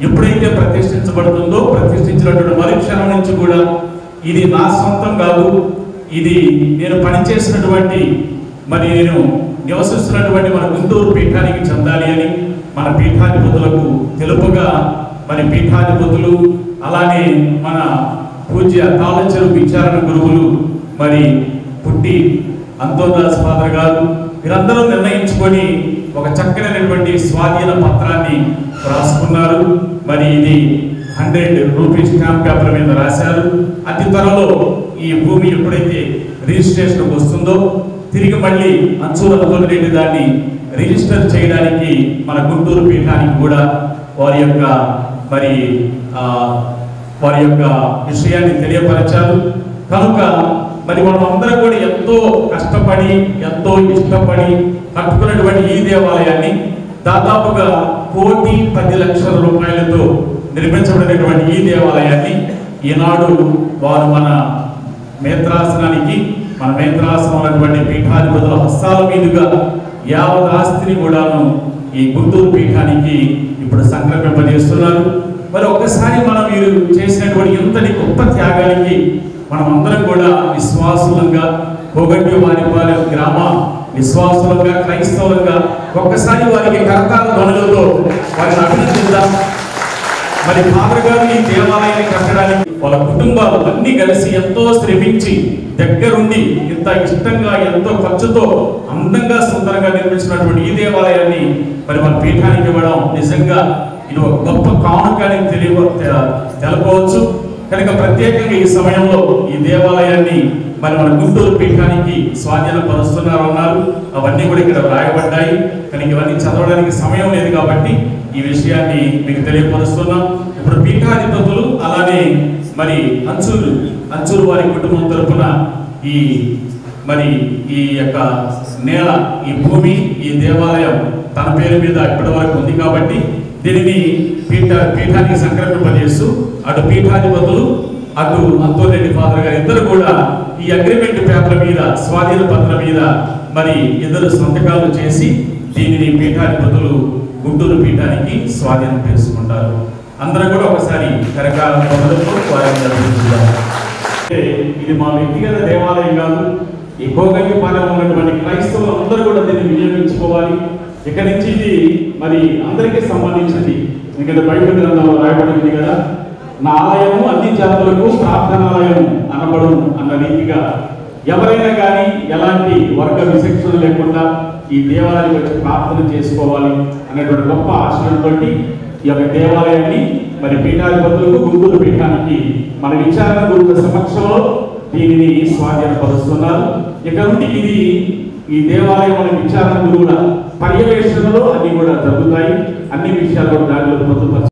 ఎప్పుడైతే ప్రతిష్ఠించబడుతుందో ప్రతిష్ఠించినటువంటి మరుక్షణం నుంచి కూడా ఇది నా సొంతం కాదు, ఇది నేను పనిచేసినటువంటి మరి నేను నివసిస్తున్నటువంటి మన గుంటూరు పీఠానికి చెందాలి అని మన పీఠాధిపతులకు తెలుపుగా మరి పీఠాధిపతులు అలానే మన పూజ్య తాళచెరువు విచారణ గురువులు మరి పుట్టి అంతోదాస్ ఫాదర్ గారు వీరందరూ నిర్ణయించుకొని ఒక చక్కనైనటువంటి స్వాధీన పత్రాన్ని రాసుకున్నారు. మరి ఇది 100 రూపీస్ స్టాంప్ పేపర్ మీద రాశారు. అతి త్వరలో ఈ భూమి ఎప్పుడైతే రిజిస్ట్రేషన్కి వస్తుందో తిరిగి మళ్ళీ అంతూరు రెడ్డి దాన్ని రిజిస్టర్ చేయడానికి మన గుంటూరు పీఠానికి కూడా వారి యొక్క విషయాన్ని తెలియపరిచారు. కనుక మరి మనం అందరం కూడా ఎంతో కష్టపడి ఎంతో ఇష్టపడి కట్టుకున్నటువంటి ఈ దేవాలయాన్ని దాదాపుగా 1,10,00,000 రూపాయలతో నిర్మించబడినటువంటి ఈ దేవాలయాన్ని ఈనాడు వారు మన మేత్రాసనానికి మన మేత్రాసనం ఉన్నటువంటి పీఠాధిపతుల హస్తాల మీదుగా యావత్ ఆస్తిని కూడాను ఈ గుంటూరు పీఠానికి ఇప్పుడు సంక్రమింపజేస్తున్నారు. మరి ఒక్కసారి మనం మీరు చేసినటువంటి ఇంతటి గొప్ప త్యాగానికి మనం అందరం కూడా విశ్వాసులంగా కోగంటి వారిపాలెం గ్రామ విశ్వాసులంగా క్రైస్తవులంగా ఒక్కసారి వారికి కరతాళ ధ్వనులతో వారిని అభినందిద్దాం. మరి ఫాదర్ గారు ఈ దేవాలయాన్ని కట్టడానికి వాళ్ళ కుటుంబాలు అన్ని కలిసి ఎంతో శ్రమించి దగ్గరుండి ఇంత ఇష్టంగా ఎంతో ఖర్చుతో అందంగా సుందరంగా నిర్మించినటువంటి ఈ దేవాలయాన్ని మరి మన పీఠానికి ఇవ్వడం నిజంగా ఇది ఒక గొప్ప కానుకని తెలపవచ్చు. కనుక ప్రత్యేకంగా ఈ సమయంలో ఈ దేవాలయాన్ని మరి మన గుంటూరు పీఠానికి స్వాధీనపరుస్తున్నారు అన్నారు. అవన్నీ కూడా ఇక్కడ రాయబడ్డాయి. కనుక ఇవన్నీ చదవడానికి సమయం లేదు కాబట్టి ఈ విషయాన్ని మీకు తెలియపరుస్తున్నాం. ఇప్పుడు పీఠాధిపతులు అలానే మరి అంచూరు వారి కుటుంబం తరపున ఈ యొక్క నేల ఈ భూమి ఈ దేవాలయం తన పేరు మీద ఇప్పటి వరకు ఉంది కాబట్టి దీనిని పీఠానికి సంక్రమింపజేస్తూ అటు పీఠాధిపతులు అటు అంతోని రెడ్డి ఫాదర్ గారు ఇద్దరు కూడా ఈ అగ్రిమెంట్ పేపర్ మీద స్వాధీన పత్రం మీద మరి ఇద్దరు సంతకాలు చేసి దీనిని పీఠాధిపతులు గుంటూరు పీఠానికి స్వాధీనం చేసుకుంటారు. అందరం కూడా ఒకసారి కరకాల ఇది మా వ్యక్తిగత దేవాలయం కాదు. ఈ కోగంటి పాలెంలో ఉన్నటువంటి క్రైస్తవులు అందరూ కూడా దీన్ని వినియోగించుకోవాలి. ఇక్కడి నుంచి ఇది మరి అందరికీ సంబంధించింది. ఎందుకంటే బైబిల్ గ్రంథంలో రాయబడింది కదా, నా ఆలయము అన్ని జాతులకు ప్రార్థనాలయం అనబడును అన్న రీతిగా ఎవరైనా కానీ ఎలాంటి వర్గ విచక్షణ లేకుండా ఈ దేవాలయానికి వచ్చి ప్రార్థన చేసుకోవాలి అనేటువంటి గొప్ప ఆశయంతో ఈ యొక్క దేవాలయాన్ని మరి పీఠాధిపతులకు గుంటూరు పీఠానికి మన విచారణ గురువుల సమక్షంలో దీనిని స్వాధీనపరుస్తున్నారు. ఇక నుండి ఇది ఈ దేవాలయం మన విచారణ గురువుల పర్యవేక్షణలో అన్ని కూడా జరుగుతాయి. అన్ని విషయాలు కూడా దానిలో పొందుపరచారు.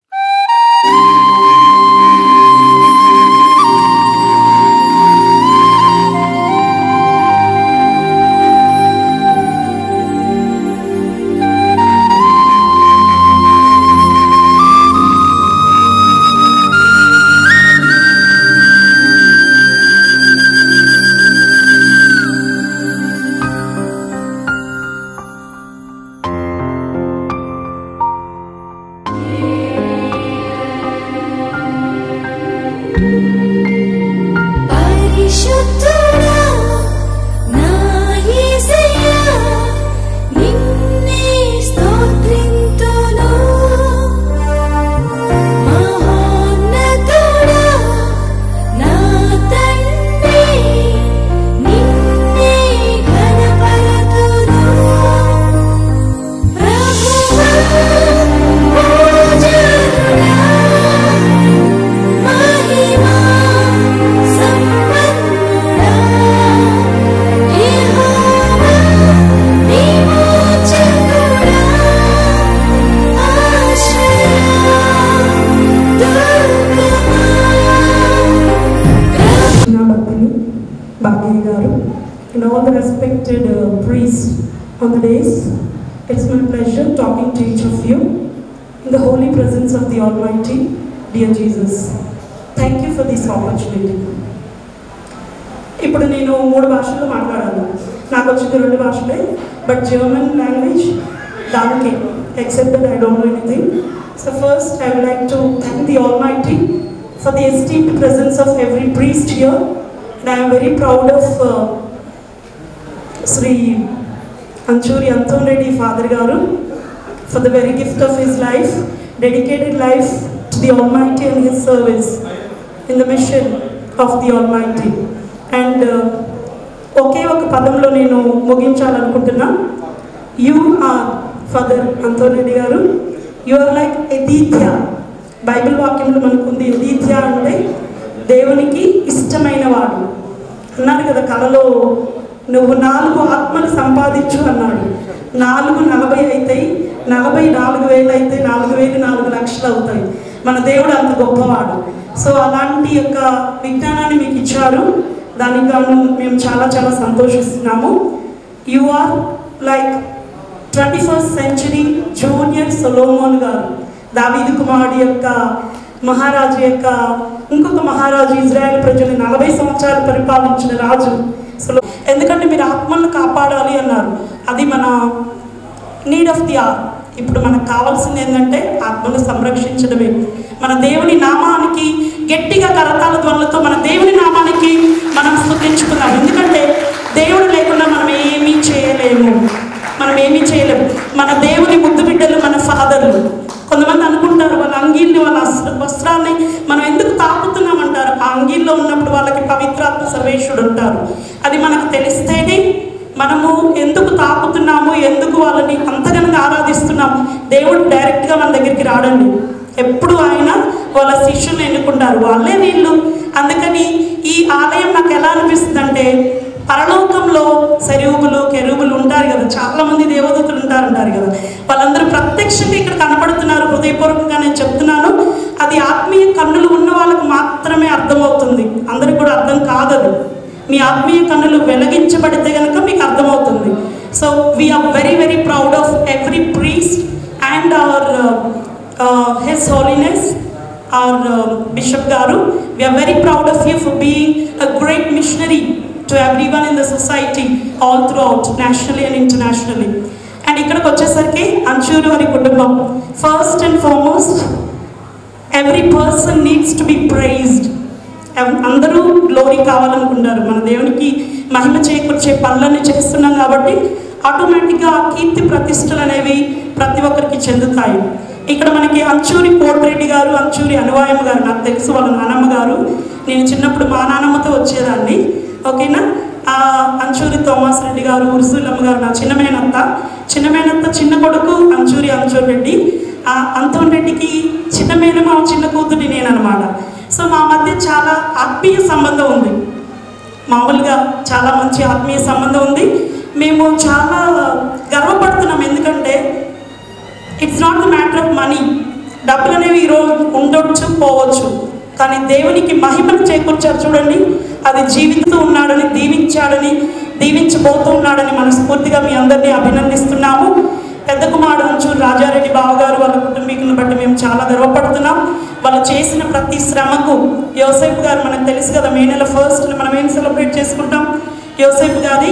And all the respected priests on the days, it's my pleasure talking to each of you in the holy presence of the Almighty, dear Jesus. Thank you for this opportunity. ఇప్పుడు నేను 3 భాషల్లో మాట్లాడాను. నాకు వచ్చింది 2 భాషలే, బట్ జర్మన్ లాంగ్వేజ్ దానికి except that I don't know anything. So first I would like to thank the Almighty for the esteemed presence of every priest here, and I am very proud of Sri Anchuri Anton Reddy Father Garu for the very gift of his life, dedicated life to the Almighty and his service in the mission of the Almighty. And ఒకే ఒక పదంలో నేను ముగించాలనుకుంటున్నా. You or father Anthony Reddy గారు, you are like ఎదీథ్య. Bible వాక్యంలో మనకుంది ఎదీథ్య అంటే దేవునికి ఇష్టమైన వాడు అన్నాడు కదా. కళలో నువ్వు 4 ఆత్మలు సంపాదించు అన్నాడు. 4 40 అవుతాయి, 44,000 అయితే 4,000 4 లక్షలు అవుతాయి. మన దేవుడు అంత గొప్పవాడు. సో అలాంటి యొక్క విజ్ఞానాన్ని మీకు ఇచ్చారు, దానికి గాను మేము చాలా చాలా సంతోషిస్తున్నాము. You are like 21st century junior Solomon గారు, దావీదు కుమారుడి యొక్క మహారాజు యొక్క ఇంకొక మహారాజు, ఇజ్రాయెల్ ప్రజలు 40 సంవత్సరాలు పరిపాలించిన రాజు. ఎందుకంటే మీరు ఆత్మలను కాపాడాలి అన్నారు. అది మన నీడ్ ఆఫ్ ది ఆర్. ఇప్పుడు మనకు కావాల్సింది ఏంటంటే ఆత్మను సంరక్షించడమే. మన దేవుని నామానికి గట్టిగా కరతాల ధ్వనులతో మన దేవుని నామానికి మనం స్తుతించుకుందాం. ఎందుకంటే దేవుడు లేకుండా మనం ఏమీ చేయలేము. మన దేవుని ముద్దు బిడ్డలు మన ఫాదర్లు. కొంతమంది అనుకుంటారు వాళ్ళ అంగీల్ని, వాళ్ళ వస్త్రాన్ని మనం ఎందుకు తాకుతున్నామంటారు. ఆ అంగీల్లో ఉన్నప్పుడు వాళ్ళకి పవిత్రాత్మ సర్వేశ్వరుడు ఉంటారు. అది మనకు తెలిస్తేనే మనము ఎందుకు తాకుతున్నాము, ఎందుకు వాళ్ళని అంతగానో ఆరాధిస్తున్నాము. దేవుడు డైరెక్ట్గా మన దగ్గరికి రాడండి. ఎప్పుడు ఆయన వాళ్ళ శిష్యులను ఎన్నుకుంటారు, వాళ్ళే వీళ్ళు. అందుకని ఈ ఆలయం నాకు ఎలా అనిపిస్తుంది అంటే, పరలోకంలో సెరూబులు కెరూబులు ఉంటారు కదా, చాలామంది దేవదూతలు ఉంటారంటారు కదా, వాళ్ళందరూ ప్రత్యక్షంగా ఇక్కడ కనపడుతున్నారు. హృదయపూర్వకంగా నేను చెప్తున్నాను, అది ఆత్మీయ కన్నులు ఉన్న వాళ్ళకు మాత్రమే అర్థమవుతుంది. అందరికి కూడా అర్థం కాదు. మీ ఆత్మీయ కన్నులు వెలిగించబడితే కనుక మీకు అర్థమవుతుంది. So we're very very proud of every priest and our his holiness our Bishop Garu. We are very proud of you for being a great missionary to everyone in the society all throughout, nationally and internationally. And ikkadiki vachesariki Anchuri vari kutumbam, first and foremost, every person needs to be praised. అందరూ glory కావాలనుకుంటారు. మన దేవునికి మహిమ చేకూర్చే పనులన్నీ చేస్తున్నాం కాబట్టి ఆటోమేటిక్గా ఆ కీర్తి ప్రతిష్టలు అనేవి ప్రతి ఒక్కరికి చెందుతాయి. ఇక్కడ మనకి అంచూరి కోటిరెడ్డి గారు, అంచూరి అనువాయమ్మ గారు, నాకు తెలుసు వాళ్ళ నానమ్మ గారు. నేను చిన్నప్పుడు మా నానమ్మతో వచ్చేదాన్ని. ఓకేనా. అంచూరి థోమస్ రెడ్డి గారు, ఉర్సులమ్మ గారు నా చిన్నమేనత్త చిన్న కొడుకు అంచూరి రెడ్డి. అంతోన్ రెడ్డికి చిన్న మేనమామ చిన్న కూతురి నేనన్నమాట. సో మా మధ్య చాలా ఆత్మీయ సంబంధం ఉంది. మామూలుగా చాలా మంచి ఆత్మీయ సంబంధం ఉంది. మేము చాలా గర్వపడుతున్నాం. ఎందుకంటే it's not the matter of money. డబ్బులు అనేవి ఈరోజు ఉండొచ్చు పోవచ్చు, కానీ దేవునికి మహిమను చేకూర్చారు చూడండి. అది జీవిస్తూ ఉన్నాడని, దీవించబోతూ ఉన్నాడని మనస్ఫూర్తిగా మీ అందరినీ అభినందిస్తున్నాము. పెద్ద కుమారుడు అంచూరు రాజారెడ్డి బావగారు, వాళ్ళ కుటుంబీకులను బట్టి మేము చాలా గర్వపడుతున్నాం. వాళ్ళు చేసిన ప్రతి శ్రమకు యోసేపు గారు, మనకు తెలుసు కదా, మే నెల 1st మనం ఏం సెలబ్రేట్ చేసుకుంటాం, యోసేపు గారి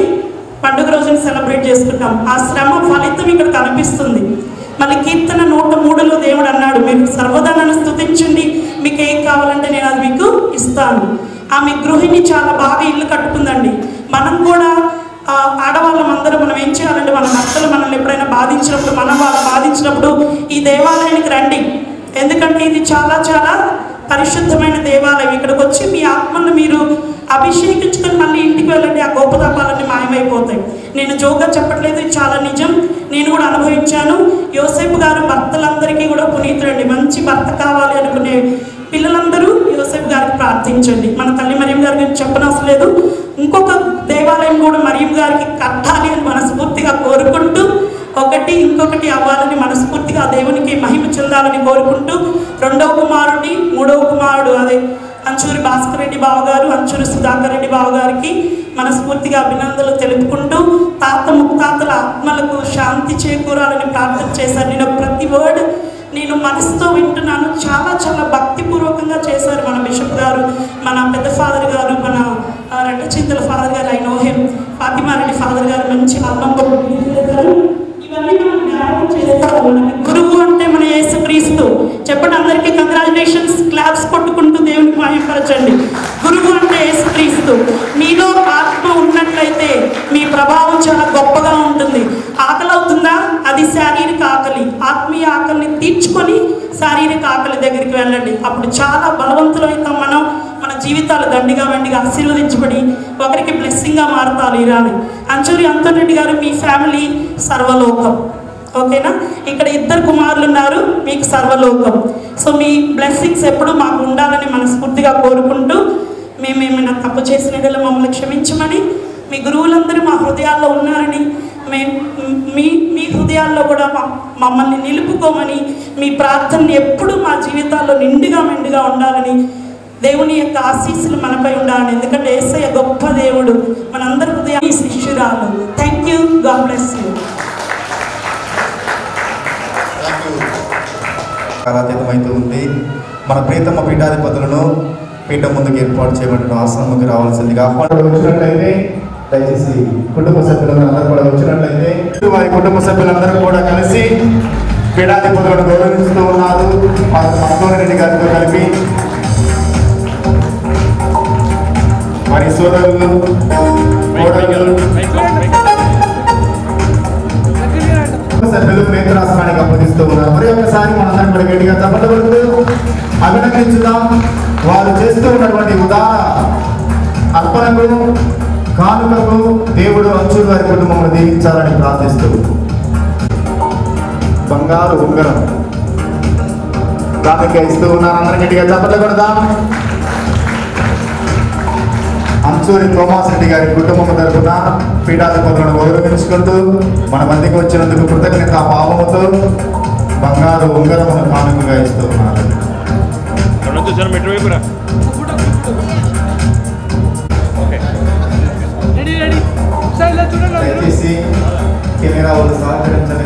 పండుగ రోజుని సెలబ్రేట్ చేసుకుంటాం. ఆ శ్రమ ఫలితం ఇక్కడ కనిపిస్తుంది. మళ్ళీ కీర్తన 103లో దేవుడు అన్నాడు, మీరు సర్వదా నన్ను స్తుతించండి, మీకు ఏం కావాలంటే నేను అది మీకు ఇస్తాను. ఆమె గృహిణి చాలా బాగా ఇల్లు కట్టుకుందండి. మనం కూడా ఆడవాళ్ళం అందరం మనం ఏం చేయాలంటే, మన భర్తలు మనల్ని ఎప్పుడైనా బాధించినప్పుడు, మనం వాళ్ళు బాధించినప్పుడు ఈ దేవాలయానికి రండి. ఎందుకంటే ఇది చాలా చాలా పరిశుద్ధమైన దేవాలయం. ఇక్కడికి వచ్చి మీ ఆత్మను మీరు అభిషేకించుకొని మళ్ళీ ఇంటికి వెళ్ళండి, ఆ గోపతాపాలన్నీ మాయమైపోతాయి. నేను జోగా చెప్పట్లేదు, ఇది చాలా నిజం. నేను కూడా అనుభవించాను. యోసేపు గారు భర్తలందరికీ కూడా పునీతుడండి. మంచి భర్త కావాలి అనుకునే పిల్లలందరూ యోసేపు గారికి ప్రార్థించండి. మన తల్లి మరియం గారి గురించి చెప్పనవసరం లేదు. ఇంకొక దేవాలయం కూడా మరియం గారికి కట్టాలి అని మనస్ఫూర్తిగా కోరుకుంటూ, ఇంకొకటి అవ్వాలని మనస్ఫూర్తిగా దేవునికి మహిమ చెందాలని కోరుకుంటూ, 2వ కుమారుడిని 3వ కుమారుడు అదే అంచూరి భాస్కర్ రెడ్డి బావగారు, అంచూరి సుధాకర్ రెడ్డి బావగారికి మనస్ఫూర్తిగా అభినందనలు తెలుపుకుంటూ, ముత్తాతల ఆత్మలకు శాంతి చేకూరాలని ప్రార్థన చేశారు. నేను ప్రతి వర్డ్ నేను మనసుతో వింటున్నాను. చాలా చాలా భక్తిపూర్వకంగా చేశారు మన బిషప్ గారు, మన పెద్ద ఫాదర్ గారు, మన రెంట చింతల ఫాదర్ గారు, I know him. Fatima Reddy father గారు మంచి ఆల్బమ్ చేశారు. ఇవన్నీ మనం జ్ఞాపకం చేసుకోవాలి. గురువు అంటే మన యేసుక్రీస్తు. చెప్పండి అందరికీ కంగ్రాచులేషన్స్, క్లాప్స్ కొట్టుకుంటూ దేవునికి మహిమపరచండి. గురువు అంటే యేసుక్రీస్తు. మీలో ఆత్మ ఉన్నట్లయితే మీ ప్రభావం చాలా గొప్పగా ఉంటుంది. ఆకలి అవుతుందా? అది శారీరక ఆకలి. ఆత్మీయ ఆకలిని తీర్చుకొని శారీరక ఆకలి దగ్గరికి వెళ్ళండి. అప్పుడు చాలా బలవంతులైతాం మనం. మన జీవితాలు దండిగా వెండిగా ఆశీర్వదించబడి ఒకరికి బ్లెస్సింగ్గా మారుతారు. ఇరాని అంచూరి అంతోని రెడ్డి గారు, మీ ఫ్యామిలీ సర్వలోకం. ఓకేనా? ఇక్కడ 2 కుమారులు ఉన్నారు, మీకు సర్వలోకం. సో మీ బ్లెస్సింగ్స్ ఎప్పుడు మాకు ఉండాలని మనస్ఫూర్తిగా కోరుకుంటూ, మేమేమైనా తప్పు చేసిన యెడల మమ్మల్ని క్షమించమని, మీ గురువులందరూ మా హృదయాల్లో ఉన్నారని, మీ హృదయాల్లో కూడా మమ్మల్ని నిలుపుకోమని, మీ ప్రార్థనని ఎప్పుడు మా జీవితాల్లో నిండుగా మెండుగా ఉండాలని, దేవుని యొక్క ఆశీస్సులు మనపై ఉండాలని. ఎందుకంటే యేసయ్య గొప్ప దేవుడు, మనందరి హృదయాన్ని శిష్యురాలు. Thank you. God bless you. కాలాతీతమైతూ ఉంది. మన ప్రీతమ్మ పీఠాధిపతులను పీఠం ముందుకు ఏర్పాటు చేయబడిన ఆశ్రమంకి రావాల్సిందిగా వచ్చినట్లయితే దయచేసి కుటుంబ సభ్యులందరూ కూడా వచ్చినట్లయితే వారి కుటుంబ సభ్యులందరూ కూడా కలిసి పీఠాధిపతులను గౌరవిస్తూ ఉన్నారు. అంతోని రెడ్డి గారితో కలిపి వారి సోదరులు సభ్యులు మేత్రాసనానికి అప్పగిస్తూ ఉన్నారు. మరి ఒకసారి మనందరం కూడా గట్టిగా చప్పట్లు అభినందించుదాం. వారు చేస్తూ ఉన్నటువంటి ఉదార అర్పణకు కానుకకు దేవుడు అంచూరు వారి కుటుంబంలో దీవించాలని ప్రార్థిస్తూ బంగారు ఉంగరం కానుక ఇస్తూ ఉన్నారు. అందరం గట్టిగా చప్పట్లు కొడదాం. అంచూరి తోమాస్ రెడ్డి గారి కుటుంబం తరఫున పీఠాధిపతులను గౌరవించుకుంటూ మన మధ్యకి వచ్చినందుకు కృతజ్ఞత భావముతో బంగారు ఉంగరమును కానుకగా ఇస్తూ ఉన్నారు. దయచేసి కెమెరా వాళ్ళు సహకరించండి.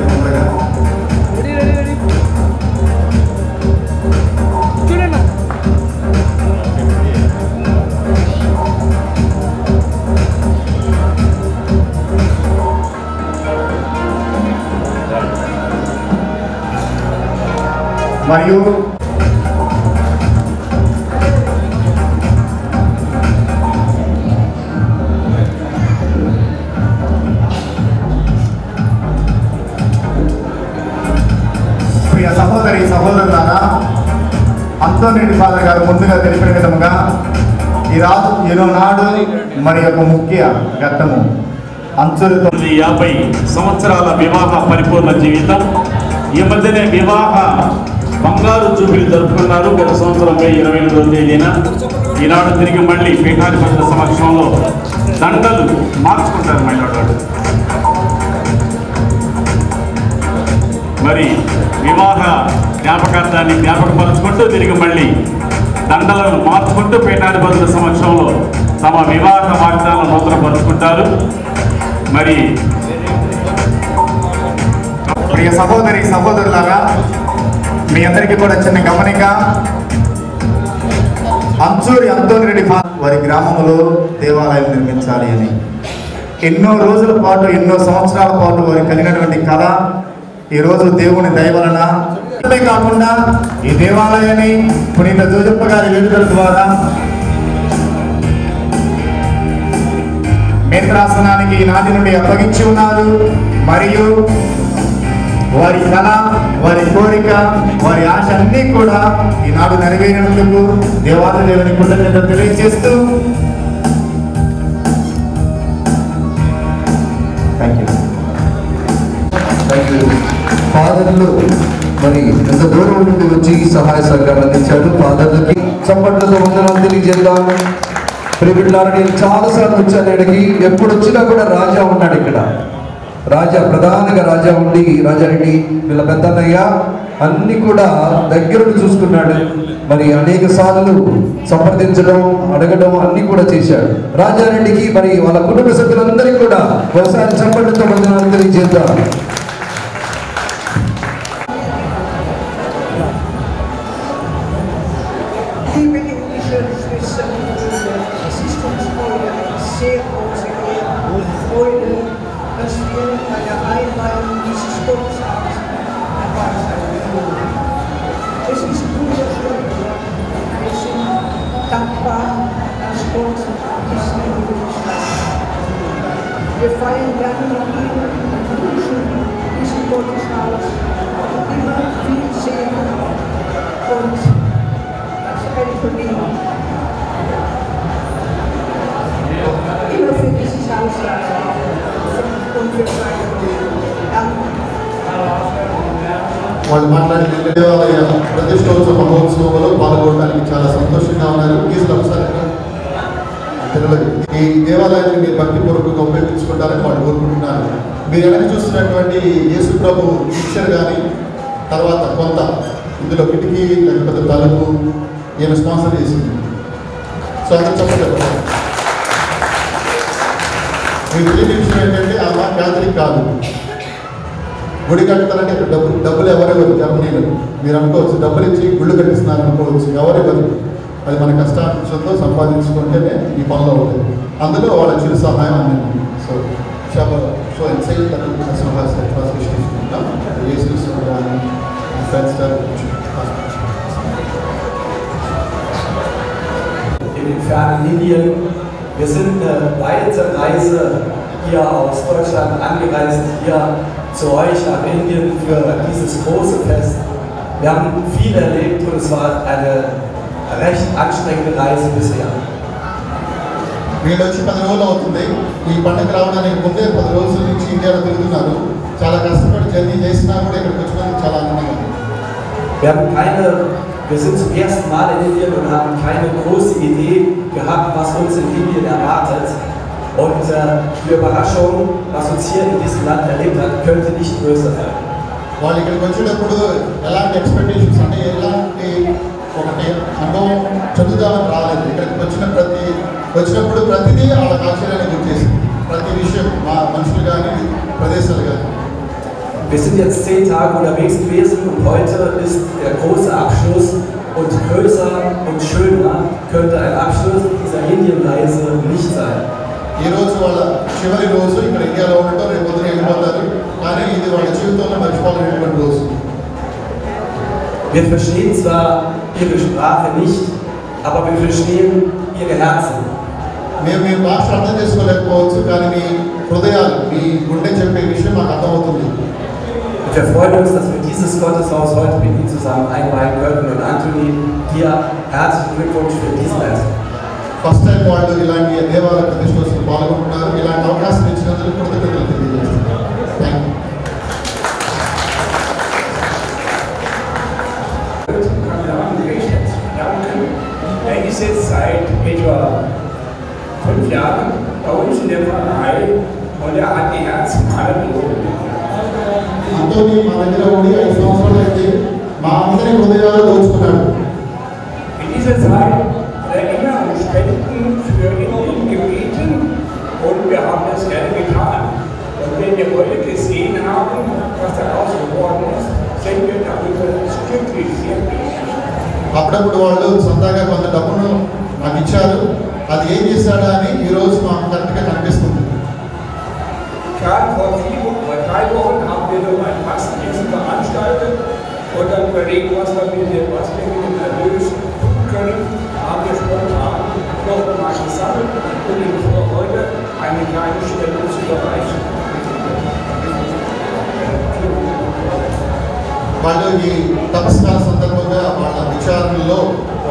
మరియు ప్రియ సహోదరి సహోదరులారా, అంతోని రెడ్డి ఫాదర్ గారు ముందుగా తెలిపిన విధముగా ఈనాడు మరి యొక్క ముఖ్య ఘట్టము అంచులతో 50 సంవత్సరాల వివాహ పరిపూర్ణ జీవితం. ఈ మధ్యనే వివాహ బంగారు జూబిలీ జరుపుకున్నారు. గత సంవత్సరం మే 28వ తేదీన. ఈనాడు తిరిగి మళ్ళీ పీఠాధిపతుల సమక్షంలో దండలు మార్చుకుంటారు మైనాడు. మరి వివాహ జ్ఞాపకార్థాన్ని జ్ఞాపకపరుచుకుంటూ తిరిగి మళ్ళీ దండలను మార్చుకుంటూ పీఠాధిపతుల సమక్షంలో తమ వివాహ వాగ్దానాలను నూతనపరుచుకుంటారు. మరి ప్రియ సహోదరి సహోదరులారా, మీ అందరికీ కూడా చిన్న గమనిక. అంచూరి అంతోని రెడ్డి వారి గ్రామంలో దేవాలయం నిర్మించాలి అని ఎన్నో రోజుల పాటు, ఎన్నో సంవత్సరాల పాటు వారికి కలిగినటువంటి కళ ఈరోజు దేవుని దయ వలన కాకుండా ఈ దేవాలయాన్ని పునీత జోజప్ప గారి వేడుకల ద్వారా నేత్రాసనానికి ఈనాటి నుండి అప్పగించి ఉన్నారు. మరియు వారి కళ, వారి కోరిక, వారి ఆశ అన్నీ కూడా ఈనాడు నెరవేరినందుకు దేవాలయ కృతజ్ఞత తెలియజేస్తూ ఫాదర్లు మరి ఎంత దూరం నుండి వచ్చి సహాయ సహకారం అందించాడు. ఫాదర్లకి చప్పట్లతో వందనాలు తెలియజేద్దాం. ప్రియులారా, నేను చాలాసార్లు వచ్చాను ఇక్కడికి. ఎప్పుడు వచ్చినా కూడా రాజా ఉన్నాడు ఇక్కడ. రాజా ప్రధానంగా రాజా ఉండి, రాజారెడ్డి వీళ్ళ పెద్దన్నయ్య అన్ని కూడా దగ్గరుండి చూసుకున్నాడు. మరి అనేక సార్లు సంప్రదించడం, అడగడం అన్ని కూడా చేశాడు. రాజారెడ్డికి మరి వాళ్ళ కుటుంబ సభ్యులందరికీ కూడా ఒకసారి చప్పట్లతో వందనాలు తెలియజేద్దాం. Even if we should assistance for Gotteshaus, dabei sein will. Es ist wunderschön. Wir sind dankbar, dass Gott ist Gotteshaus. Wir feiern gerne mit Ihnen und wünschen diesem Gotteshaus immer viel Segen und das Helfen immer für dieses Haus und für seine Danke. వాళ్ళు మాట్లాడిన దేవాలయ ప్రతిష్టోత్సవ మహోత్సవంలో పాల్గొనడానికి చాలా సంతోషంగా ఉన్నారు. ఈసారి ఒకసారి పిల్లలు ఈ దేవాలయాన్ని మీరు భక్తిపూర్వకంగా ఉపయోగించుకుంటారని వాళ్ళు కోరుకుంటున్నారు. మీరు వెనక చూస్తున్నటువంటి యేసు ప్రభు పిక్చర్ కానీ తర్వాత కొంత ఇందులో కిటికీ లేకపోతే తలుపు ఈయన స్పాన్సర్ చేసింది. సో అందరూ చెప్పండి. మీకు తెలియని విషయం ఏంటంటే ఆమె క్యాథలిక్ కాదు. గుడి కడతారంటే ఇక్కడ డబ్బులు ఎవరెవరు జర్మనీలో మీరు అనుకోవచ్చు, డబ్బులు ఇచ్చి గుళ్ళు కట్టిస్తున్నారు అనుకోవచ్చు. ఎవరెవరు అది మన కష్టాంశంతో సంపాదించుకుంటేనే ఈ పనిలో ఉంటుంది. అందులో వాళ్ళ చిరు సహాయం అందింది. So so in den fernen Indien. Wir sind eine weite Reise hier aus Deutschland angereist, hier zu euch nach Indien für dieses große Fest. Wir haben viel erlebt und es war eine recht anstrengende Reise bisher. వీళ్ళు వచ్చి 10 రోజులు అవుతుంది. ఈ పండుగ రావడానికి ముందే 10 రోజుల నుంచి ఇండియాలో తిరుగుతున్నారు. చాలా కష్టపడి జర్నీ చేసినా కూడా ఇక్కడికి వచ్చినందుకు చాలా ఆనందంగా ఉంది. Wir sind zum ersten Mal in Indien und haben keine große Idee gehabt, was uns in Indien erwartet. Und die Überraschung, was uns hier in diesem Land erlebt hat, könnte nicht größer sein. వాళ్ళు ఇక్కడికి వచ్చేటప్పుడు ఎలాంటి expectations అంటే ఎలాంటి ఒకటి అనుభవం చదువుదామని రాలేదు. ఇక్కడికి వచ్చినప్పుడు ప్రతిదీ వాళ్ళ ఆశ్చర్యాన్ని గురి చేసింది. ప్రతి విషయం మా మనుషులు కానీ ప్రదేశాలు కానీ. Wir sind jetzt 10 Tage unterwegs gewesen und heute ist der große Abschluss und größer und schöner könnte ein Abschluss dieser Indienreise nicht sein. ఈ రోజు వాళ్ళ చివరి రోజు ఇక్కడ ఇండియాలో ఉండటం, రేపు పొద్దున వెళ్ళిపోతారు. కానీ ఇది వాళ్ళ జీవితంలో మర్చిపోలేనటువంటి రోజు. Wir verstehen zwar ihre Sprache nicht, aber wir verstehen ihre Herzen. మేము మీ భాష అర్థం చేసుకోలేకపోవచ్చు, కానీ మీ హృదయాలు, మీ గుండె చెప్పే విషయం మాకు అర్థమవుతుంది. Wir freuen uns, dass wir dieses Gotteshaus heute mit Ihnen zusammen einweihen können. Und Anthony, dir herzlichen Glückwunsch für diesen Rest. First time వాళ్ళు ఇలాంటి దేవాలయ ప్రతిష్టోత్సవం పాల్గొంటున్నారు. ఇలాంటి అవకాశం ఇచ్చినందుకు కృతజ్ఞతలు తెలియజేస్తున్నారు. Thank yू. Er ist jetzt seit etwa 5 Jahren bei uns in der Pfarrei und er hat die Herzen aller berührt. Anthony మా దగ్గర ఉండి 5 సంవత్సరాలు అయితే మా అందరి హృదయాలు దోచుకున్నాడు. In dieser Zeit hat er immer um Spenden für Indien gebeten und wir haben das gerne getan. Und wenn wir heute gesehen haben, was daraus geworden ist, sind wir darüber glücklich, sehr glücklich. అప్పుడప్పుడు వాళ్ళు సొంతంగా కొంత డబ్బును నాకు ఇచ్చారు. అది ఏం చేశాడా అని ఈరోజు మాకు కరెక్ట్గా కనిపిస్తుంది. Gerade vor 3 Wochen haben wir noch ein Fastenessen veranstaltet und dann überlegen, was wir mit dem Erlös tun können. Haben wir spontan noch mal gesammelt und Ihnen vor heute eine kleine Spende zu überreichen. వాళ్ళు ఈ తపస్కాల సందర్భంగా వాళ్ళ విచారణలో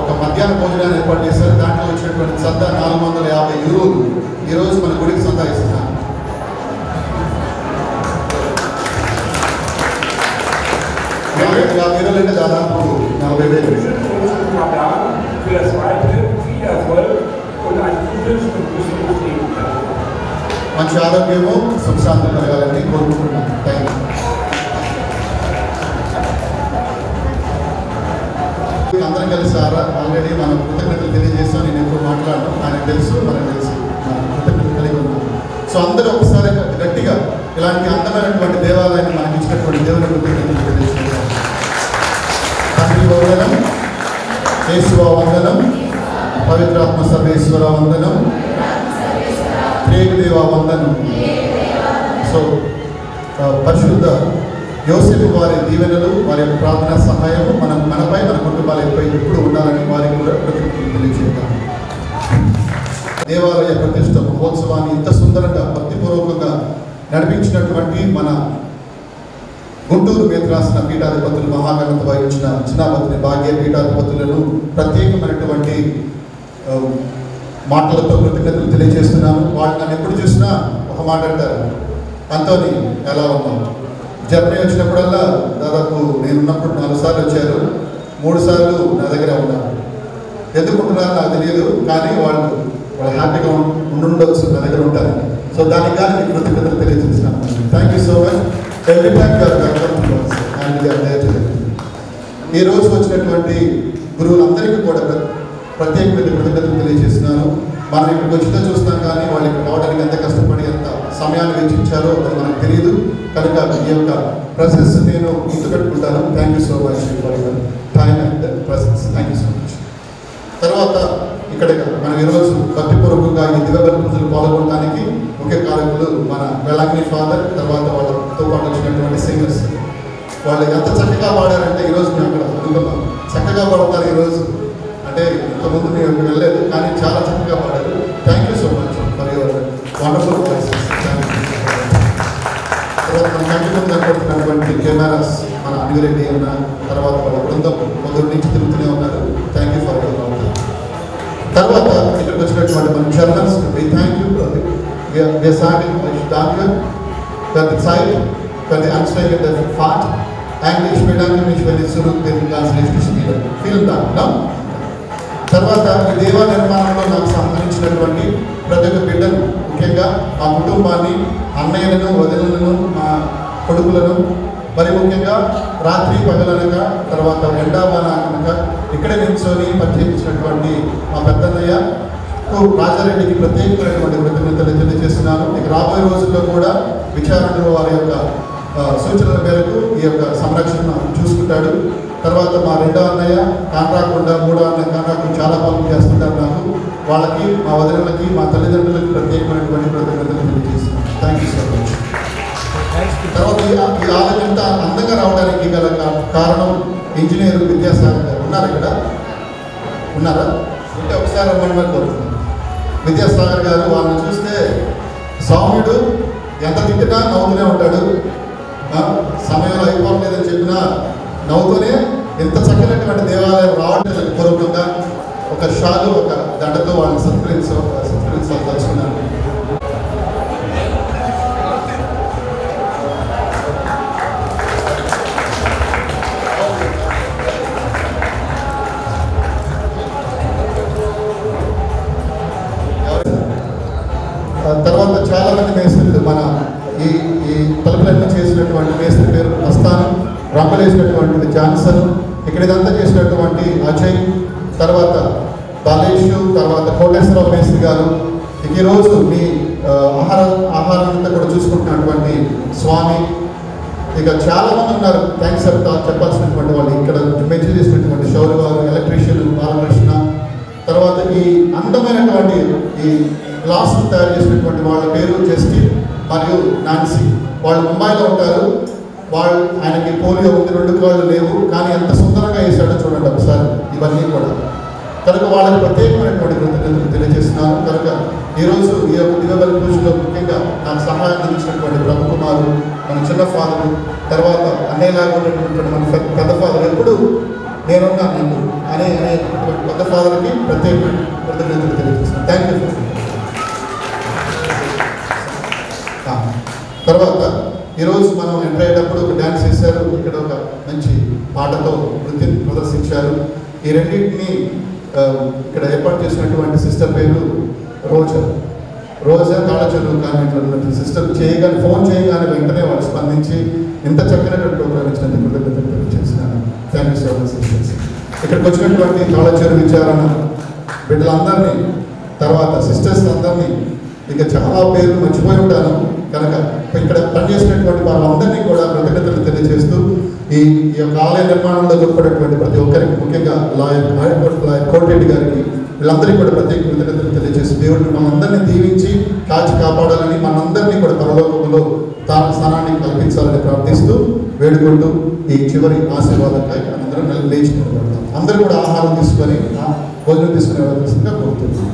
ఒక మధ్యాహ్న భోజనాన్ని ఏర్పాటు చేశారు. దాంట్లో వచ్చినటువంటి సంద 450 యూరోలు ఈరోజు మన గుడికి సందా ఇస్తున్నారు. అంటే దాదాపు 40,000. Für das weitere viel Erfolg und ein gutes und gesundes Leben. మంచి ఆరోగ్యము సుఖశాంతి కలగాలని కోరుకుంటున్నాను. Thank you. అందరం కలిసి ఆల్రెడీ మనం కృతజ్ఞతలు తెలియజేస్తాం. నేను ఎప్పుడు మాట్లాడడం ఆయనకు తెలుసు, మనకు తెలుసు, మనం కృతజ్ఞతలు కలిగి ఉన్నాం. సో అందరూ ఒకసారి గట్టిగా ఇలాంటి అందమైనటువంటి దేవాలయాన్ని మనకి ఇచ్చినటువంటి దేవుని కృతజ్ఞతలు తెలియజేస్తున్నాం. తండ్రి వందనం, యేసువ వందనం, పవిత్రాత్మ సర్వేశ్వర వందనం, త్రియేక దేవ వందనం. సో పరిశుద్ధ యోసేపు వారి దీవెనలు వారి యొక్క ప్రార్థన సహాయము మనపై మన కుటుంబాలపై ఎప్పుడు ఉండాలని వారికి కూడా తెలియజేద్దాం. దేవాలయ ప్రతిష్ట మహోత్సవాన్ని ఇంత సుందరంగా భక్తిపూర్వకంగా నడిపించినటువంటి మన గుంటూరు మేత్రాసన పీఠాధిపతులు మహాఘనత వహించిన చిన్నాభద్రి భాగ్య పీఠాధిపతులను ప్రత్యేకమైనటువంటి మాటలతో కృతజ్ఞతలు తెలియజేస్తున్నాను. వాళ్ళు నన్ను ఎప్పుడు చూసినా ఒక మాట అంటారు, అంతోని ఎలా ఉన్నావు? జర్మనీ వచ్చినప్పుడల్లా దాదాపు నేనున్నప్పుడు 4 సార్లు వచ్చారు, 3 సార్లు నా దగ్గర ఉన్నారు. ఎందుకుంటున్నారో నాకు తెలియదు, కానీ వాళ్ళు హ్యాపీగా ఉండుండొచ్చు, నా దగ్గర ఉంటారు. సో దానికి కానీ మీకు కృతజ్ఞతలు తెలియజేస్తున్నాను. Thank you so much. Every time ఈ రోజు వచ్చినటువంటి గురువులందరికీ కూడా ప్రత్యేకమైన కృతజ్ఞతలు తెలియజేస్తున్నాను. మనం ఇక్కడికి వచ్చిందో చూస్తాం, కానీ వాళ్ళు ఇక్కడ రావడానికి ఎంత కష్టపడి ఎంత సమయాన్ని వెచ్చించారో అది మనకు తెలియదు. కనుక ఈ యొక్క ప్రెసెన్స్ నేను గుర్తుపెట్టుకుంటాను. Thank you so much for your time and presence. Thank you so much. తర్వాత ఇక్కడ మనం ఈరోజు భక్తిపూర్వకంగా ఈ దివ్యబలి పూజలు పాల్గొనడానికి ముఖ్య కారకులు మన వెలాంగిని ఫాదర్, తర్వాత వాళ్ళతో పాటు వచ్చినటువంటి సింగర్స్. వాళ్ళు ఎంత చక్కగా పాడారంటే ఈరోజు మేము అక్కడ అనుకున్నాం, చక్కగా పాడతారు ఈరోజు. అంటే ఇంతకుముందు మేము వెళ్ళలేదు, కానీ చాలా చక్కగా పాడారు. Thank you so much for your wonderful voices. తర్వాత మన కంటి ముందు కనపడుతున్నటువంటి కెమెరాస్ మన అనివిరెడ్డి ఉన్న తర్వాత వాళ్ళ బృందం పొద్దున్న నుంచి తిరుగుతూనే ఉన్నారు. Thank you for your work. తర్వాత ఇక్కడికి వచ్చినటువంటి మన journals thank you. Wir sagen euch danke für die Zeit, für die anstrengende Fahrt. Eigentlich bedanke mich, wenn ich zurück bin, ganz richtig wieder. Vielen Dank. No? తర్వాత ఈ దేవ నిర్మాణంలో నాకు సహకరించినటువంటి ప్రతి ఒక్క బిడ్డను, ముఖ్యంగా మా కుటుంబాన్ని, అన్నయ్యలను, వదినలను, మా కొడుకులను, మరి ముఖ్యంగా రాత్రి పగలనక తర్వాత ఎండావాన కనుక ఇక్కడే నిల్చొని పరిచయించినటువంటి మా పెద్దన్నయ్య రాజారెడ్డికి ప్రత్యేకమైనటువంటి కృతజ్ఞతలు తెలియజేస్తున్నాను. ఇక రాబోయే రోజుల్లో కూడా విచారణలో వారి యొక్క సూచనల మేరకు ఈ యొక్క సంరక్షణ చూసుకుంటాడు. తర్వాత మా 2వ అన్నయ్య కాంట్రాకుండా 3వ అన్నయ్య కాంట్రాక్ట్ చాలా పనులు చేస్తుంటారు. నాకు వాళ్ళకి, మా వదినలకి, మా తల్లిదండ్రులకి ప్రత్యేకమైనటువంటి కృతజ్ఞతలు తెలియజేస్తున్నాను. Thank you so much. తర్వాత ఈ ఆలయం ఎంత అందంగా రావడానికి గల కారణం ఇంజనీర్ విద్యాసాగర్ గారు ఉన్నారు. ఇక్కడ ఉన్నారా? అంటే ఒకసారి రమ్మని కోరుతున్నాను. విద్యాసాగర్ గారు వాళ్ళని చూస్తే సౌమ్యుడు, ఎంత తిట్టినా నవ్వుతూనే ఉంటాడు. సమయంలో అయిపోలేదని చెప్పినా నవ్వుతూనే ఎంత చక్కనటువంటి దేవాలయం రావడం పూర్వకంగా ఒక షాలు ఒక దండతో వాళ్ళని సత్కరించాలి తలుచుకున్నాను. తర్వాత చాలా మంది మేస్త్రులు మన ఈ తలుపులన్నీ చేసినటువంటి మేస్త్రి పేరు మస్తాను, రంగులేసినటువంటి జాన్సన్, ఇక్కడ ఇదంతా చేసినటువంటి అజయ్, తర్వాత బాలేషు, తర్వాత కోటేశ్వరరావు మేస్త్రి గారు, ఈరోజు మీ ఆహారం అంతా కూడా చూసుకుంటున్నటువంటి స్వామి, ఇక చాలా మంది ఉన్నారు. థ్యాంక్స్ చెప్పాల్సినటువంటి వాళ్ళు ఇక్కడ మెన్షన్ చేసినటువంటి శౌర్య గారు, ఎలక్ట్రీషియన్ బాలకృష్ణ, తర్వాత ఈ అందమైనటువంటి ఈ గ్లాస్ తయారు చేసినటువంటి వాళ్ళ పేరు జస్టిన్ మరియు నాన్సీ. వాళ్ళు ముంబైలో ఉంటారు. ఆయనకి పోలియో ఉంది, 2 కాళ్ళు లేవు, కానీ ఎంత సుందరంగా వేసాడో చూడండి ఒకసారి ఇవన్నీ కూడా. కనుక వాళ్ళకి ప్రత్యేకమైనటువంటి కృతజ్ఞతలు తెలియజేస్తున్నాను. కనుక ఈరోజు ఈ యొక్క దివ్యబలి పూజలో ముఖ్యంగా నాకు సహాయం అందించినటువంటి ప్రభు కుమారు, మన చిన్న ఫాదరు, తర్వాత అన్నయ్యలాగా ఉన్నటువంటి మన పెద్ద ఫాదర్, ఎప్పుడు నేనున్నా నీకు అనే పెద్ద ఫాదర్కి ప్రత్యేక కృతజ్ఞతలు తెలియజేస్తున్నాను. Thank you. తర్వాత ఈరోజు మనం ఎంటర్ అయ్యేటప్పుడు ఒక డ్యాన్స్ చేశారు. ఇక్కడ ఒక మంచి పాటతో నృత్యం ప్రదర్శించారు. ఈ రెండింటిని ఇక్కడ ఏర్పాటు చేసినటువంటి సిస్టర్ పేరు రోజా కాళచంద్ర కాన్వెంట్లో ఉన్నటువంటి సిస్టర్. ఫోన్ చేయగానే వెంటనే వాళ్ళు స్పందించి ఇంత చక్కనటువంటి ప్రోగ్రామ్ ఇచ్చినందుకు కృతజ్ఞతలు తెలియజేస్తున్నాను. Thank you so much sisters. ఇక్కడికి వచ్చినటువంటి కాళచంద్ర విచారణ బిడ్డలందరినీ, తర్వాత సిస్టర్స్ అందరినీ, ఇక చాలా పేర్లు మర్చిపోయి ఉంటాను కనుక ఇక్కడ పనిచేసినటువంటి వాళ్ళందరినీ కూడా కృతజ్ఞతలు తెలియజేస్తూ ఈ యొక్క ఆలయ నిర్మాణంలో తోడ్పడేటువంటి ప్రతి ఒక్కరికి, ముఖ్యంగా లాయర్ కోటిరెడ్డి గారికి, వీళ్ళందరికీ కూడా ప్రత్యేక కృతజ్ఞతలు తెలియజేస్తూ దేవుడిని మనందరినీ దీవించి కాచి కాపాడాలని, మనందరినీ కూడా పరలోకంలో స్థానాన్ని కల్పించాలని ప్రార్థిస్తూ వేడుకుంటూ ఈ చివరి ఆశీర్వాదంపై అందరం లేచి నిలబడతాం. అందరూ కూడా ఆహారం తీసుకొని భోజనం తీసుకునే వలసిందిగా కోరుతున్నాం.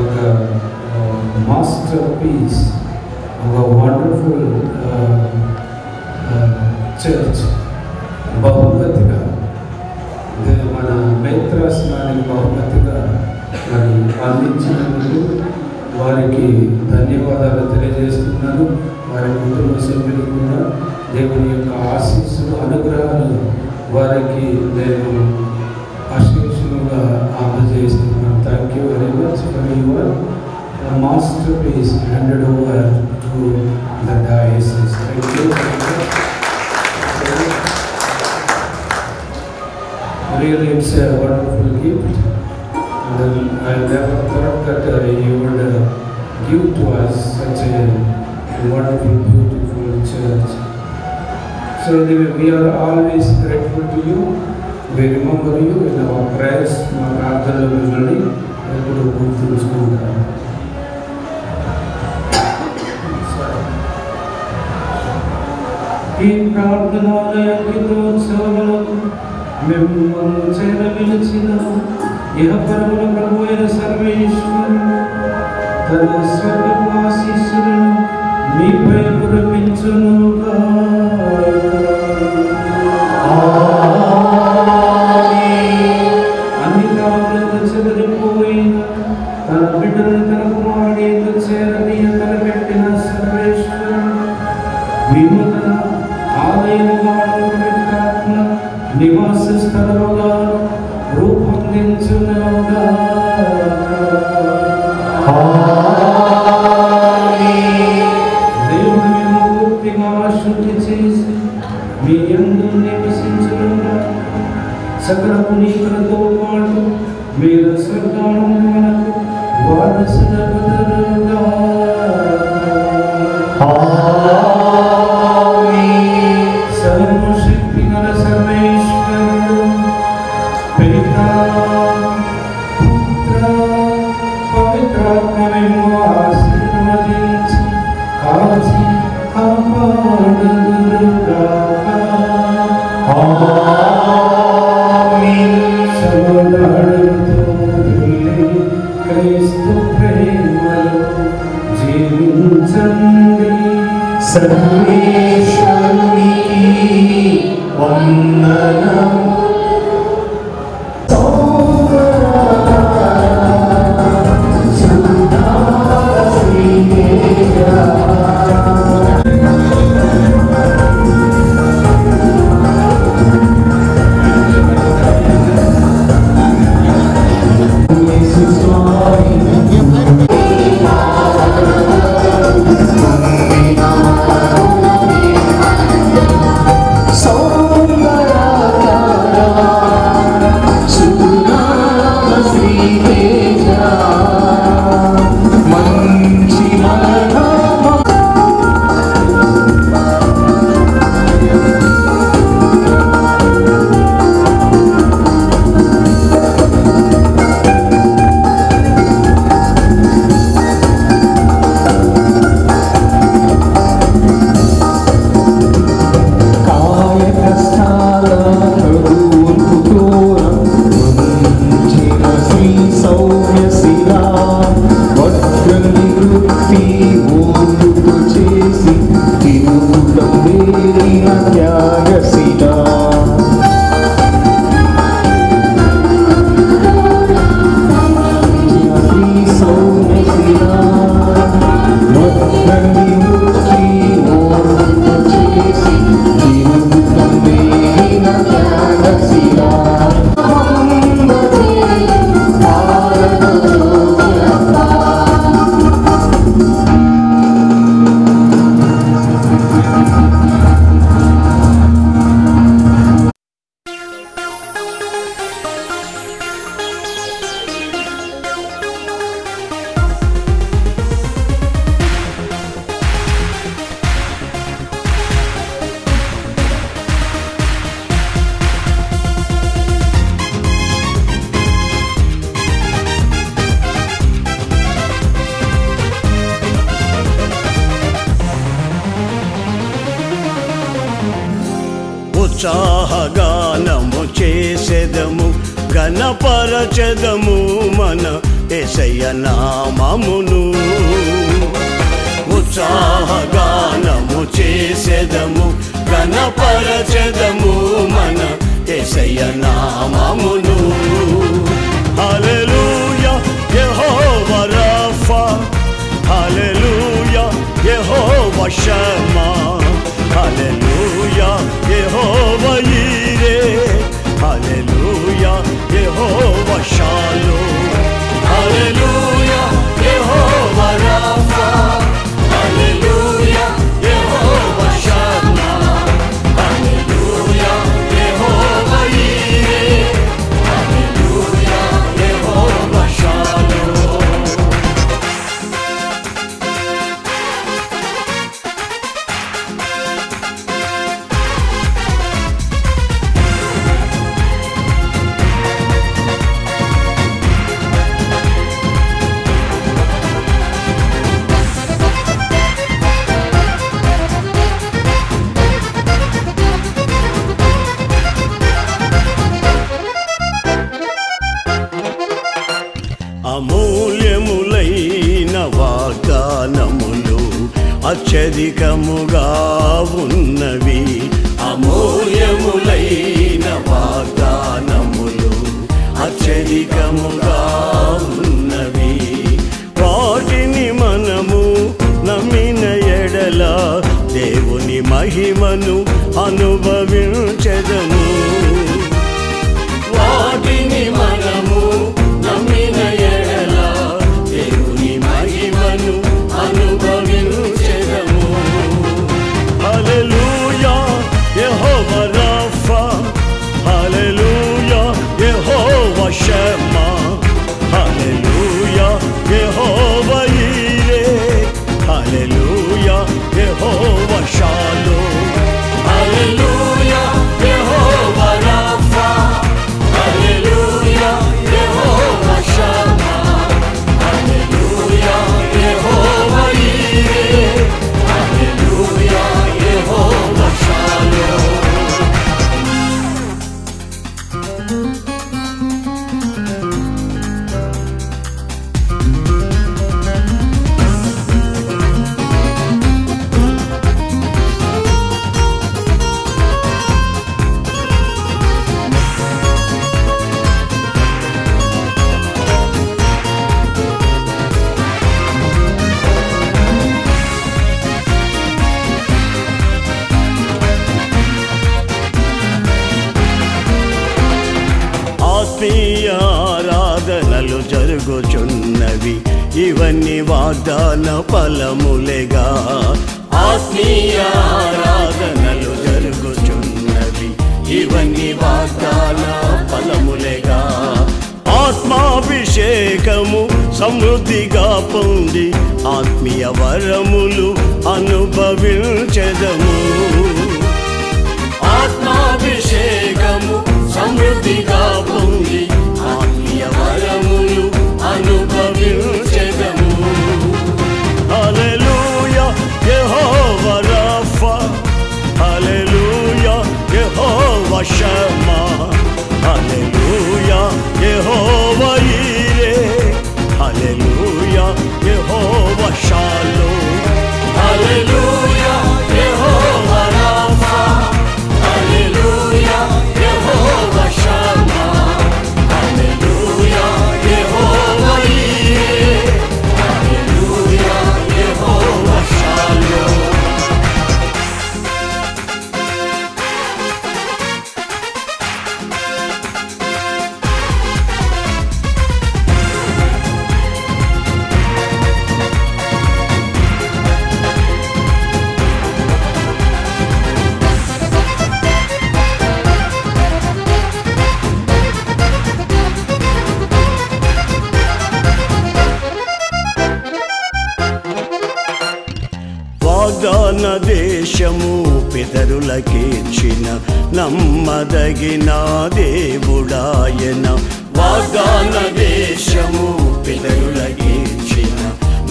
ఒక మాస్టర్ పీస్, ఒక వండర్ఫుల్ చర్చ్ బహుమతిగా మన మైత్రాసనానికి బహుమతిగా మరి అందించినందుకు వారికి ధన్యవాదాలు తెలియజేస్తున్నాను. వారి కుటుంబ సభ్యులు కూడా దేవుని యొక్క ఆశీస్సులు అనుగ్రహాలు వారికి నేను ఆశీస్సులుగా అందజేస్తున్నాను. Thank you very much for your masterpiece handed over to the diocese. Thank you. Really, it's a wonderful gift. And I never thought that you would give to us such a wonderful, beautiful church. So anyway, we are always grateful to you. We remember you in our prayers. మా ప్రార్థనలో మిమ్మల్ని ఎప్పుడు గుర్తుంచుకుంటాం. ఈ ప్రార్థనాలయోత్సవంలో మేము చేరవిలిచిన ఇహపరముల ప్రభు అయిన సర్వేశ్వరుడు తన స్వర్గపు ఆశీస్సులను మీపై కురిపించునుగా. అన్ని కాలంలో చెదిరిపోయిన తన బిడ్డలను తన కుమారుడితో చేరదీయ తలపెట్టిన సర్వేశ్వరుడు మేము తన ఆలయముగా పవిత్రాత్మ నివాస స్థలముగా రూపొందించునుగా. దేవుడు మేము పూర్తిగా శుద్ధి చేసి మీ యందు నివసించునుగా. సకల పునీతులతో పాటు మీరు స్వర్గానందమునకు వారసులగుదురుగా. సర్వశక్తి గల సర్వేశ్వరుడు పితా పుత్ర పవిత్రాత్మను ఆశీర్వదించి కాచి కాపాడుదురుగా. సమాధానముతో వెళ్ళి క్రీస్తు ప్రేమలో జీవించండి. సర్వేశ్వరునికి వందనము. Sombra ఉత్సాహగానము చేసెదము ఘనపరచెదము మన యేసయ్య నామమును ఉత్సాహగానము చేసెదము ఘనపరచెదము మన యేసయ్య నామమును హల్లెలూయా యెహోవా రాఫా హల్లెలూయా యెహోవా షమ్మా హల్లెలూయా యెహోవా ఈరే హల్లెలూయా యెహోవా షాలోమ్ హల్లెలూయా యెహోవా రాఫా హల్లెలూయా యెహోవా షమ్మా హల్లెలూయా యెహోవా ఈరే హల్లెలూయా యెహోవా షాలోమ్ అమూల్యములైన వాగ్దానములు అత్యధికముగా ఉన్నవి అమూల్యములైన వాగ్దానములు అత్యధికముగా ఉన్నవి వాటిని మనము నమ్మిన ఎడల దేవుని మహిమను అనుభవించెదము వాటిని మనము నమ్మిన ఎడల దేవుని మహిమను అనుభవించెదము హల్లెలూయా యెహోవా రాఫా హల్లెలూయా యెహోవా షమ్మా హల్లెలూయా యెహోవా ఈరే హల్లెలూయా యెహోవా షాలోమ్ హల్లెలూయా యెహోవా రాఫా హల్లెలూయా యెహోవా షమ్మా హల్లెలూయా యెహోవా ఈరే హల్లెలూయా యెహోవా షాలోమ్ ఆత్మీయ ఆరాధనలు జరుగుచున్నవి ఇవన్నీ వాగ్దాన ఫలములేగా ఆత్మీయ ఆరాధనలు జరుగుచున్నవి ఇవన్నీ వాగ్దాన ఫలములేగా ఆత్మాభిషేకము సమృద్ధిగా పొంది ఆత్మీయ వరములు అనుభవించెదము ఆత్మాభిషేకము సమృద్ధిగా పొంది ఆత్మీయ వరములు అనుభవించెదము హల్లెలూయా యెహోవా రాఫా హల్లెలూయా యెహోవా షమ్మా హల్లెలూయా యెహోవా ఈరే హల్లెలూయా యెహోవా షాలోమ్ హల్లెలూయా యెహోవా రాఫా హల్లెలూయా యెహోవా షమ్మా హల్లెలూయా యెహోవా ఈరే హల్లెలూయా యెహోవా షాలోమ్ వాగ్దాన దేశము పితరులకిచ్చిన నమ్మదగిన దేవుడాయన వాగ్దాన దేశము పితరులకిచ్చిన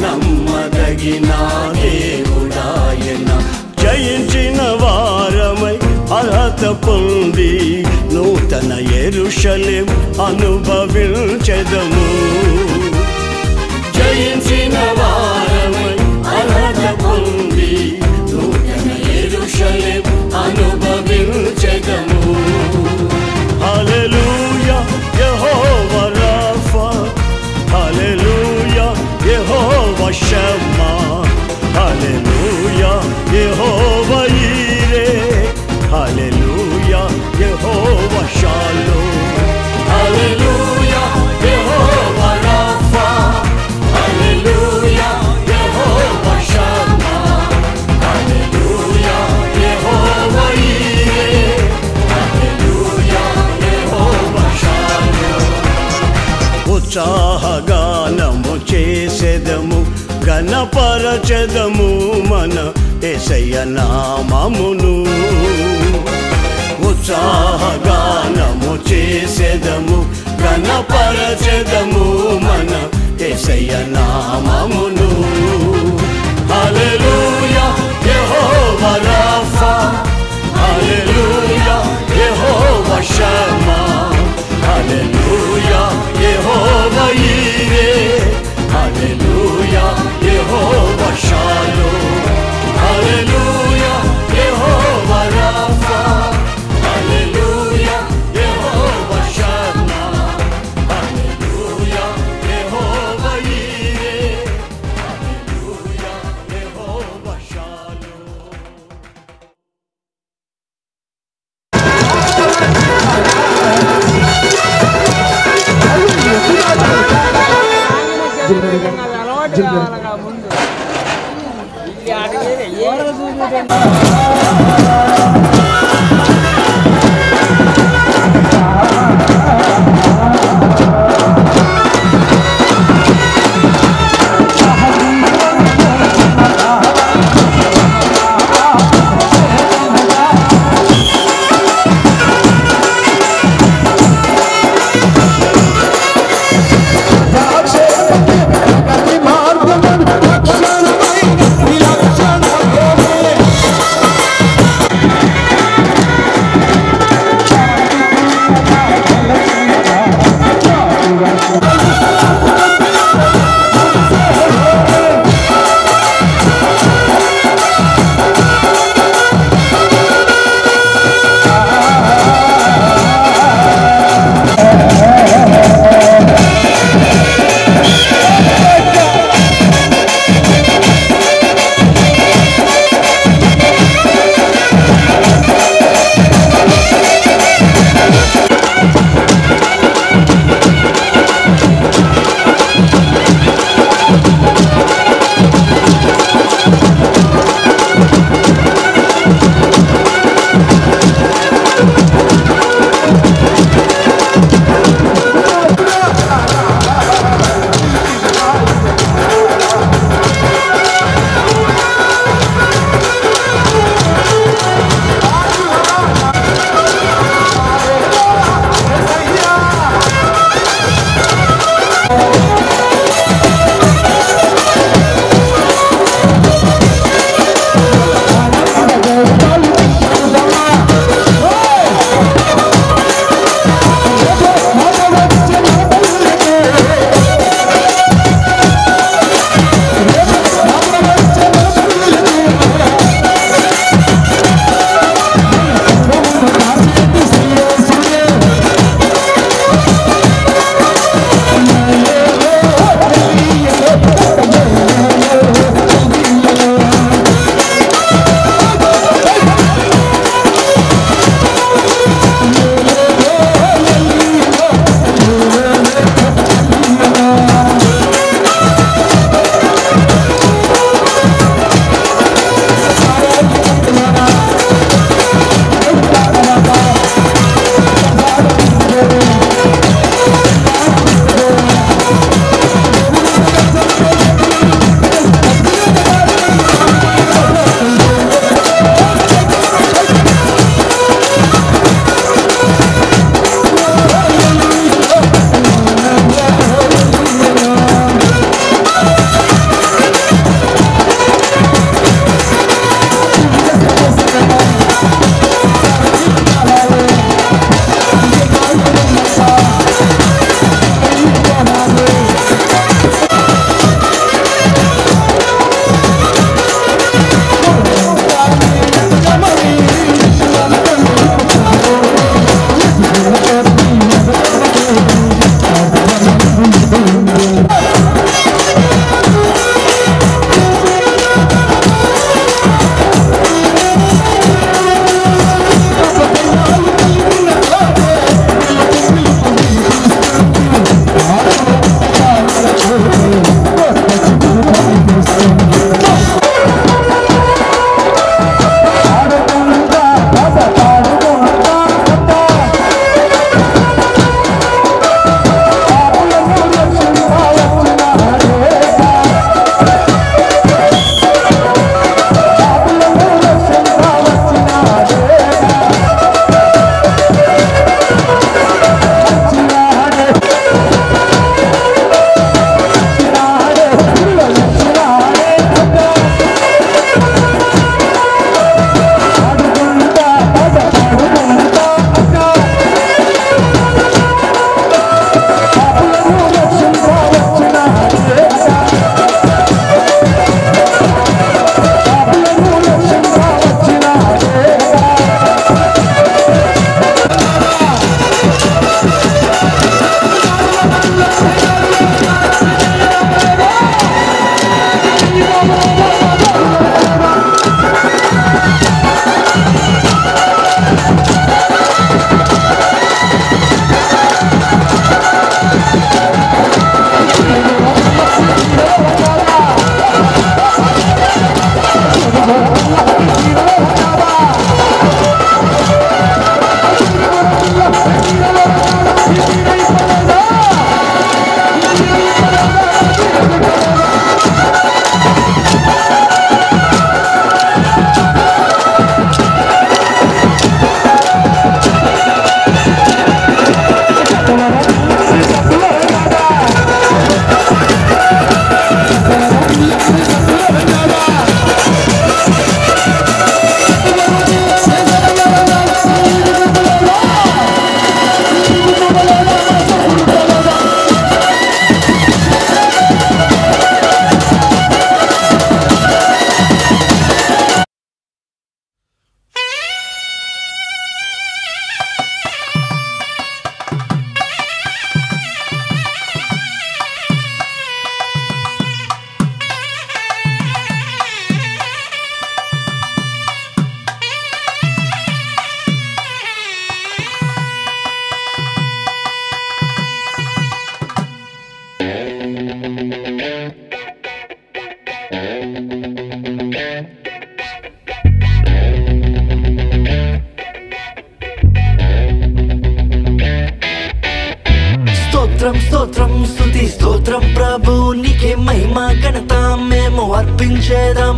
నమ్మదగిన దేవుడాయన జయించిన వారమై అర్హత పొంది నూతన యెరూషలేం అనుభవించెదము. జయించిన వారమై అర్హత పొంది నూతన యెరూషలేం అనుభవించెదము. హల్లెలూయా యెహోవా రాఫా, హల్లెలూయా యెహోవా షమ్మా, హల్లెలూయా యెహోవా ఈరే, హల్లెలూయా యెహోవా షాలోమ్, హల్లెలూయా యెహోవా రాఫా, హల్లెలూయా యెహోవా షమ్మా, హల్లెలూయా యెహోవా ఈరే, హల్లెలూయా యెహోవా షాలోమ్. ఉత్సాహగానము చేసెదము, ఘనపరచెదము మన యేసయ్య నామమును. ఉత్సాహగానము చేసెదము, ఘనపరచెదము మన యేసయ్య నామమును. హల్లెలూయా యెహోవా రాఫా, హల్లెలూయా యెహోవా షమ్మా, హల్లెలూయా యెహోవా ఈరే, హల్లెలూయా యెహోవా షాలోమ్, హల్లెలూయా యెహోవా రాఫా, హల్లెలూయా యెహోవా షమ్మా, హల్లెలూయా యెహోవా ఈరే, హల్లెలూయా యెహోవా షాలోమ్. మార్గం స్తోత్రం స్తుతి స్తోత్రం ప్రభు నీకే మహిమ ఘనత మేము అర్పించేదం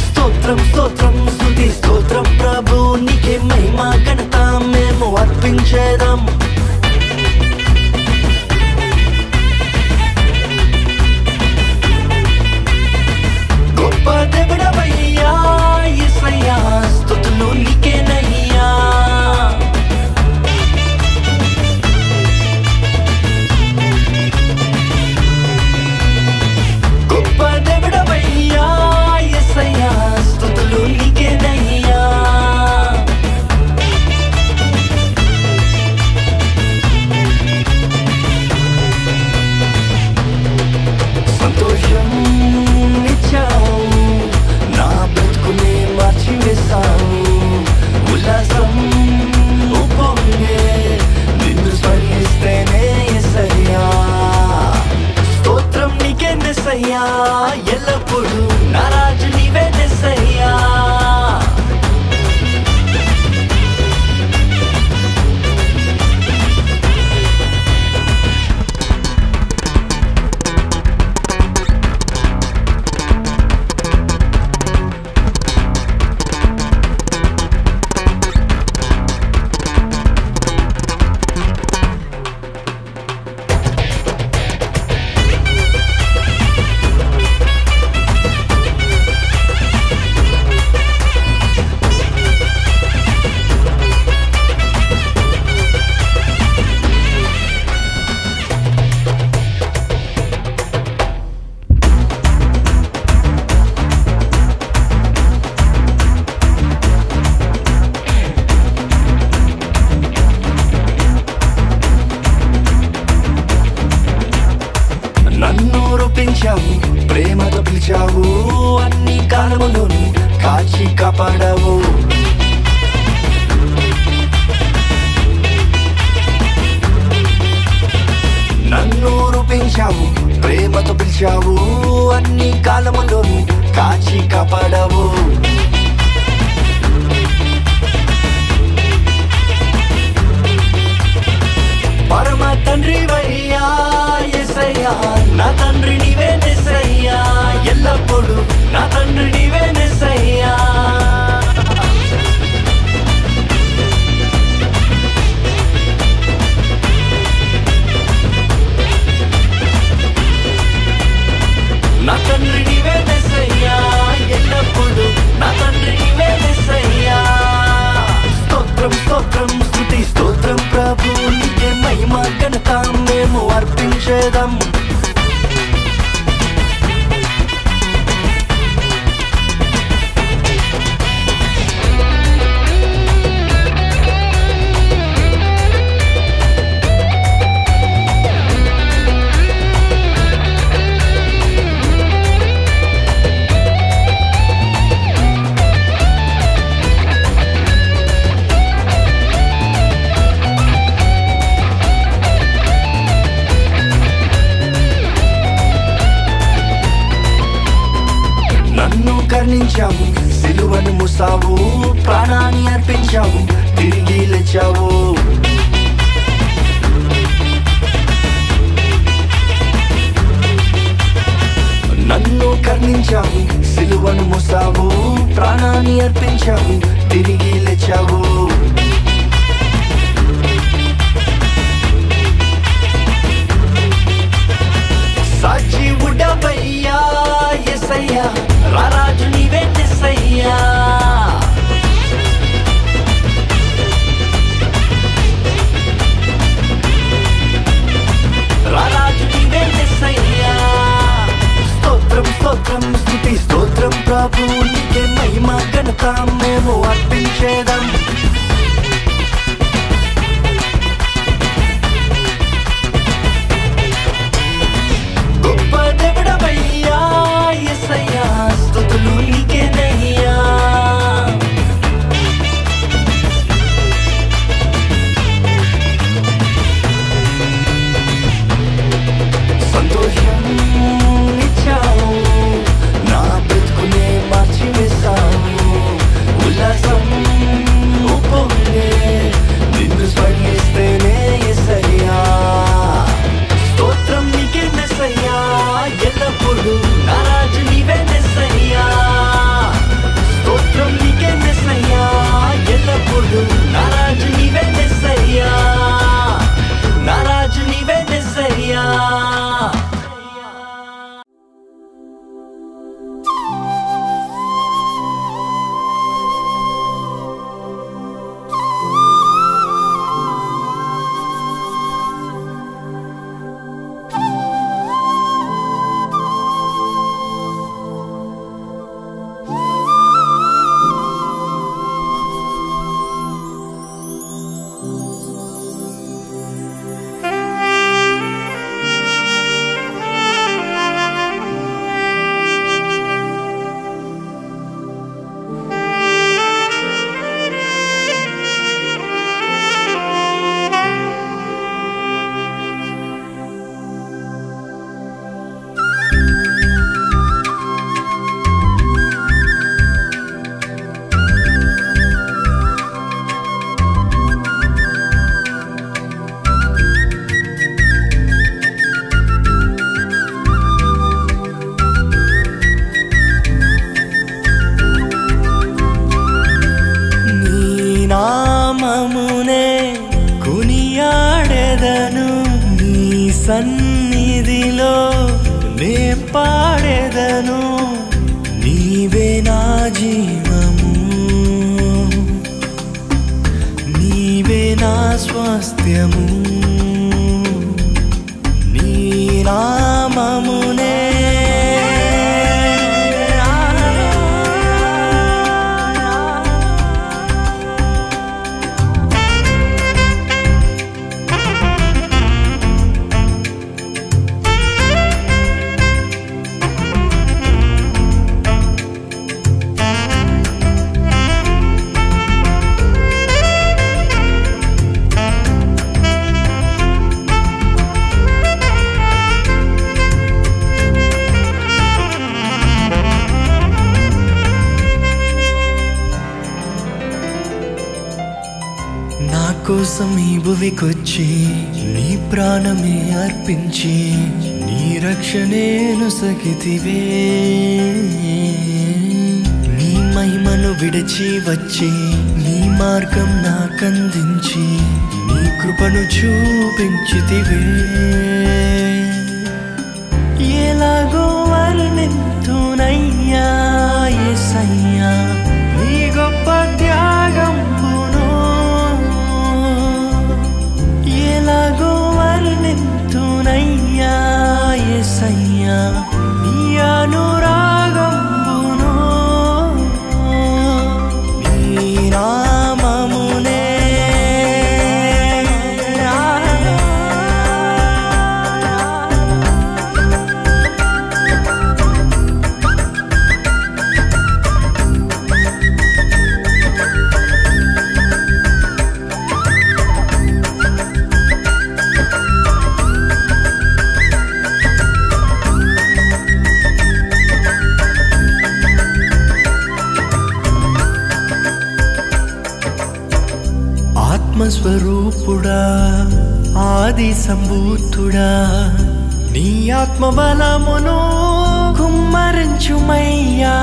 స్తోత్రం స్తోత్రం స్తుతి స్తోత్రం ప్రభు నీకే మహిమ ఘనత మేము అర్పించేదం గొప్ప దేవుడవయ్యా యేసయ్యా స్తుతులు నీకేనయ్యా గొప్ప దేవుడవయ్యా యేసయ్యా స్తుతులు నీకేనయ్యా సంతోషం ఇచ్చావు నా బ్రతుకునే మార్చివేశావు ఉల్లాసం ఉప్పొంగే నిన్ను స్మరిస్తేనే యేసయ్యా స్తోత్రం నీకే యేసయ్యా ఎల్లప్పుడూ నా రాజు నీవే యేసయ్యా నన్ను రూపించావు ప్రేమతో పిలిచావు అన్ని కాలములోను కాచి కాపాడావు నన్ను రూపించావు ప్రేమతో పిలిచావు అన్ని కాలములోను కాచి కాపాడావు పరమ తండ్రి వయ్యా యేసయ్యా నా తండ్రి నీవే యేసయ్యా ఎల్లప్పుడూ నా తండ్రి నీవే యేసయ్యా నా తండ్రి నీవే యేసయ్యా ఎల్లప్పుడూ నా తండ్రి నీవే యేసయ్యా స్తోత్రం స్తోత్రం స్తుతి స్తోత్రం ప్రభు నీకే మహిమ ఘనత మేము అర్పించేదం నన్ను కరుణించావు సిలువను మూసావు ప్రాణాన్ని అర్పించావు తిరిగి లేచావు నన్ను కరుణించావు సిలువను మూసావు ప్రాణాన్ని అర్పించావు తిరిగి లేచావు సజీవుడవయ్యా యేసయ్యా రారాజు నీవే యేసయ్యా రారాజు నీవే యేసయ్యా స్తోత్రం స్తోత్రం స్తుతి స్తోత్రం ప్రభు నీకే మహిమ ఘనత మేము అర్పించేదం గొప్ప దేవుడవయ్యా యేసయ్యా స్తుతులు నీకేనయ్యా సంతోషం ఇచ్చావు నా బ్రతుకునే మార్చివేశావు ఉల్లాసం సన్నిధిలో నే పాడేదను నీవే నా జీవము నీవే నా స్వాస్థ్యము నీ నామమునే కోసం ఈ భువికొచ్చి నీ ప్రాణమే అర్పించి నీ రక్షణేను సగితివే నీ మహిమను విడిచి వచ్చి నీ మార్గం నాకందించి నీ కృపను చూపించితివే ఎలాగో వర్ణింతునయ్యా యేసయ్యా నీ గొప్ప త్యాగం ఎలాగో వర్ణింతునయ్యా యేసయ్యా నీ అనురాగంబును నీ నామమునే ఆత్మస్వరూపుడా ఆది సంభూతుడా నీ ఆత్మబలమును కుమ్మరించుమయ్యా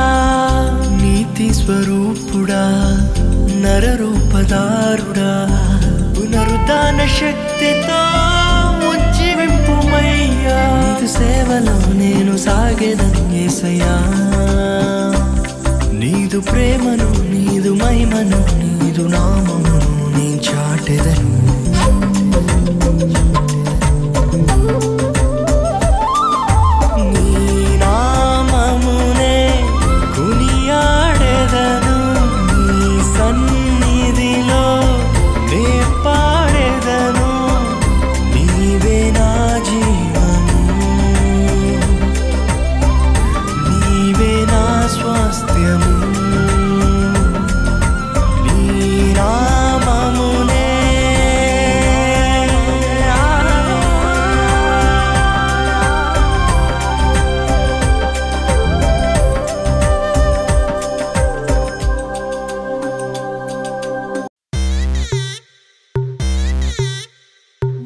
నీతి స్వరూపుడా నరరూపదారుడా పునరుద్ధాన శక్తితో ఉజ్జీవింపుమయ్యా నీదు సేవలో నేను సాగేదను యేసయ్యా నీదు ప్రేమను నీదు మహిమను నీదు నామమును నేను చాటెదను నీ నామమునే కొనియాడెదను నీ సన్నిధిలో నే పాడెదను నీవే నా జీవము నీవే నా స్వాస్థ్యము నీ నామమునే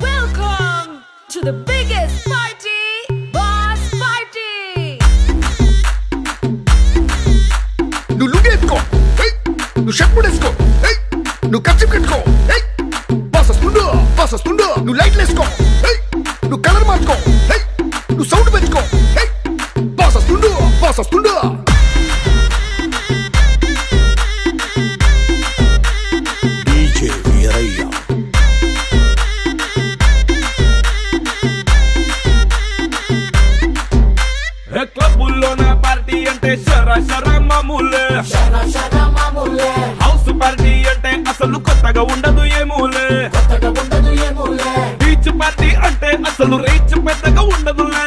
Welcome to the biggest party, Boss Party! నువ్వు లుంగి ఎత్తుకో నువ్వు షర్ట్ కూడా వేసుకో నువ్వు ఖర్చు కట్టుకో బాస్ వస్తుండు నువ్వు లైట్లు వేసుకో నువ్వు కలర్ మార్చుకో నువ్వు సౌండ్ పెంచుకో బాస్ వస్తుండు డీజే వీరయ్య క్లబ్బుల్లో నా పార్టీ అంటే శర మామూలే హౌస్ పార్టీ అంటే అసలు కొత్తగా ఉండదు ఏమూలే బీచ్ పార్టీ అంటే అసలు రీచ్ పెద్దగా ఉండదులే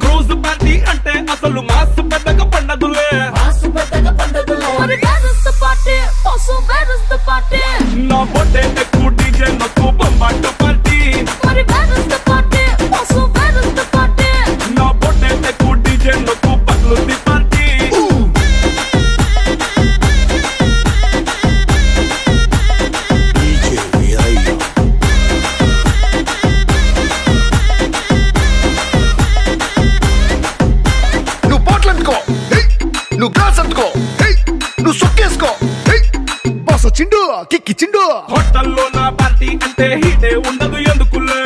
క్రూజ్ పార్టీ అంటే అసలు మాస్ పెద్దగా పండదులే నా బొట్టే ఎక్కువ డీజే నొక్కు బొమ్మాట పార్టీ నా బొట్టే ఎక్కువ డీజే నొక్కు పగ్లుంది పార్టీ డీజే వీరయ్య నువ్వు బాటిల్ అంటుకో నువ్వు గ్లాస్ అంటుకో నువ్వు సొక్కేసుకో బాస్ వచ్చిండు కిక్కిచ్చిండు హోటల్లో నా పార్టీ అంటే హీటే ఉండదు ఎందుకులే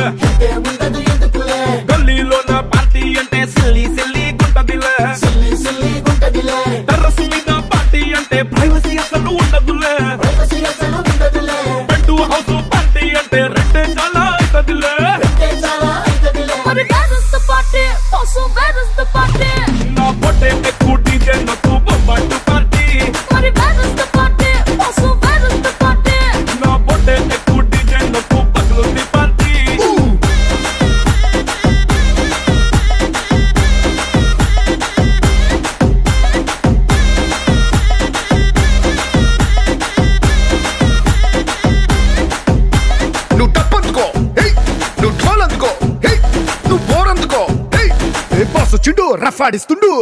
పాడిస్తుండు.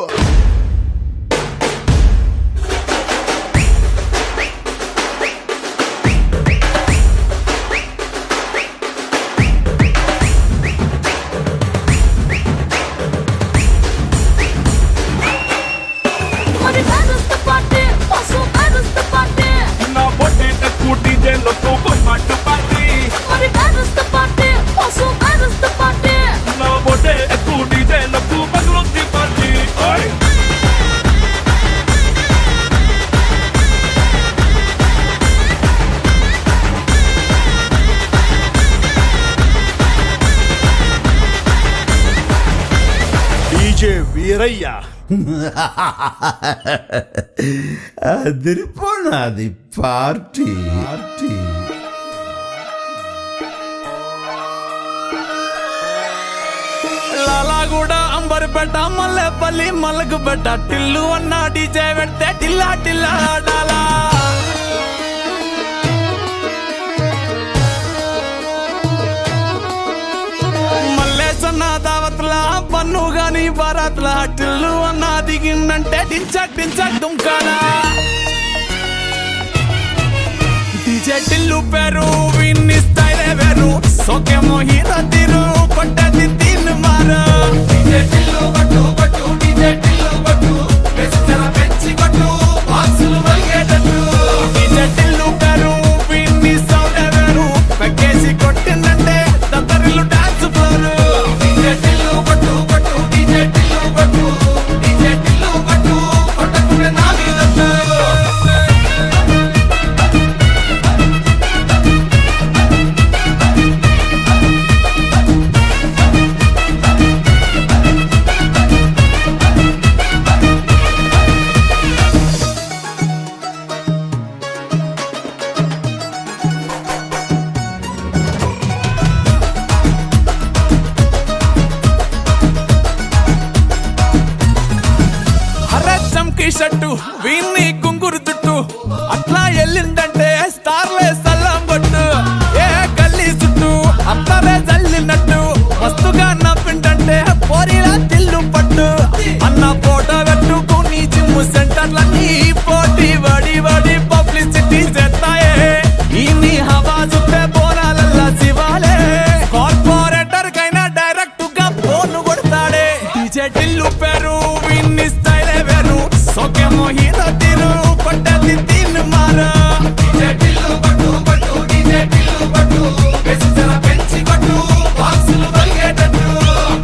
వీరయ్యా అదిరిపోనాది పార్టీ. లాలాగూడ అంబర్పేట మల్లెపల్లి మలకుపేట టిల్లు అన్న డీజే పెడితే టిల్లా టిల్లా ఆడాలా. మల్లేసన్న దావత్ల పన్ను గాని బారాత్ల టిల్లు అన్న దిగిందంటే డించక్ డించక్ దుంకాలా. డీజే టిల్లు పేరు విన్ని స్టైలే వేరు సోకేమో హీరో తీరు కొట్టది తీన్ మారు. డీజే టిల్లు కొట్టు కొట్టు డీజే టిల్లు కొట్టు పెంచరా పెంచి కొట్టు బాక్సులు వలిగేటట్టు. డీజే టిల్లు పేరు విన్ని సౌండే వేరు పెక్కేసి కొట్టిందంటే దత్తరిల్లు డాన్స్ ఫ్లోరు. డీజే టిల్లు కొట్టు కొట్టు డీజే టిల్లు కొట్టు డీజే టిల్లు కొట్టు కొట్టకుంటే నా మీదట్టు. షట్టు వీన్ని కుంగురు చుట్టు అట్లా వెళ్ళిందంటే స్టార్లే సల్లం కొట్టు. ఏ గల్లీ చుట్టూ అత్తరే జల్లినట్టు మస్తుగా నవ్విందంటే పోరిలా తిల్లు పట్టు. అన్న ఫోటో పెట్టుకుని జిమ్ సెంటర్లన్నీ పోటీ వడి వడి పబ్లిసిటీ చేస్తాయే. ఈ హవా చుట్టే బోనాలల్లా శివాలే కార్పొరేటర్ కైనా డైరెక్ట్ గా ఫోన్ కొడతాడే. డీజే టిల్లు పేరు విన్ని స్టైలే వేరు సోకేమో హీరో తీరు కొట్టది తీన్ మారు. డీజే టిల్లు కొట్టు కొట్టు డీజే టిల్లు కొట్టు పెంచరా పెంచి కొట్టు బాక్సులు వలిగేటట్టు.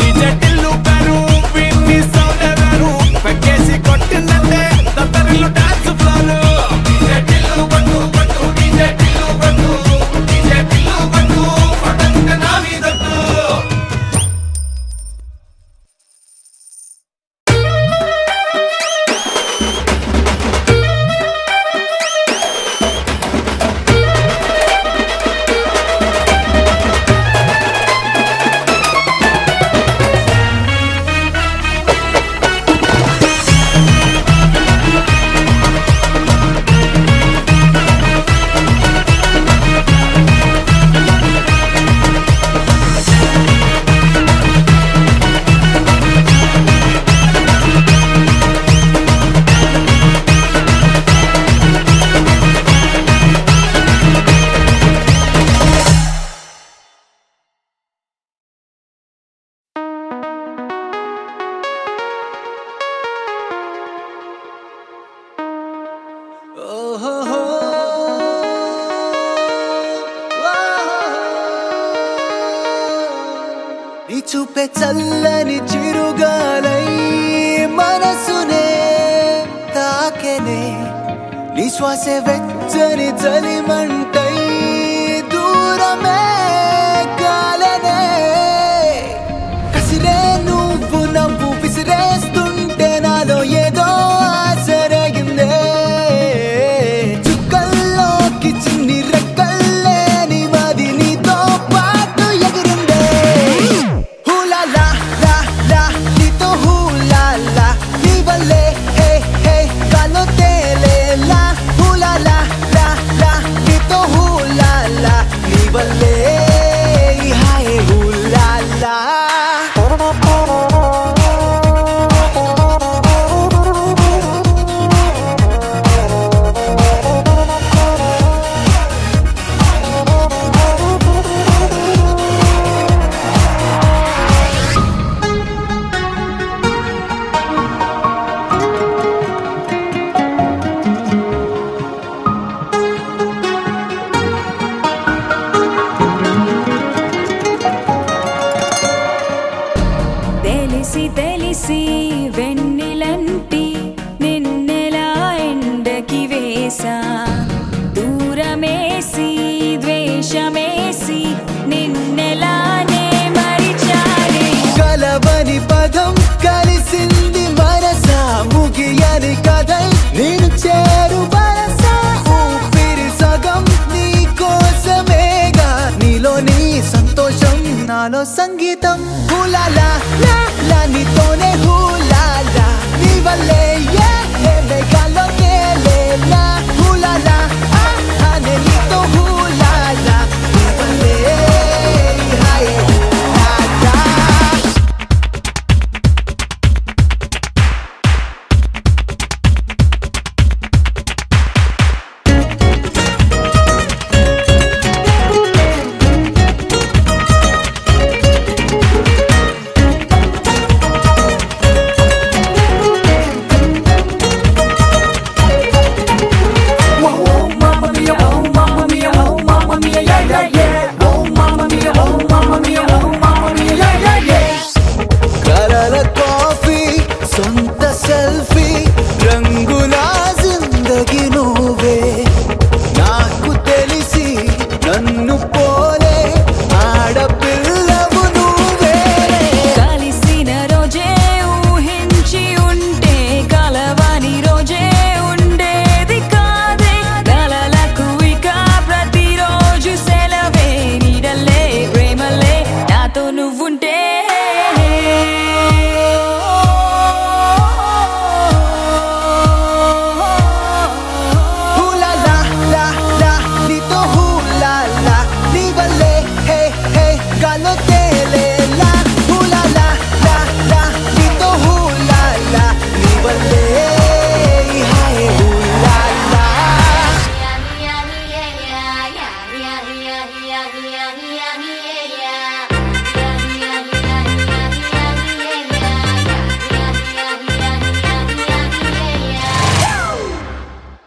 డీజే టిల్లు పేరు విన్ని సౌండే వేరు పెక్కేసి కొట్టిందంటే దత్తరిల్లు డాన్స్ ఫ్లోరు. డీజే టిల్లు కొట్టు కొట్టు డీజే టిల్లు కొట్టు డీజే టిల్లు కొట్టు కొట్టకుంటే నా మీదట్టు. నీ చూపే చల్లని చిరుగాలై మనసునే తాకెనే. నీ శ్వాసే వెచ్చని చలిమంటై దూరమే కాలనే. కసిరే నువ్వు నవ్వు విసిరేస్తుంటే నాలో ఏదో ఆశరగిందే. చుక్కల్లోకి చిన్ని రెక్కల్లే నీ మది నీతో పాటు ఎగిరిందే. హూలా లా లా లా నీతో హూలా లా నీ వల్లే హే హే కాలో తేలేలా. హూలా లా లా లా నీతో హూలా లా నీ వల్లే నాలో సంగీతం హూలాలా లా లా నీతోనే హూలాలా నీ వల్లే మేఘాల్లో తేలేలా హూలాలా అనే నీతో హూలాలా నీ వల్లే hi హూలాలా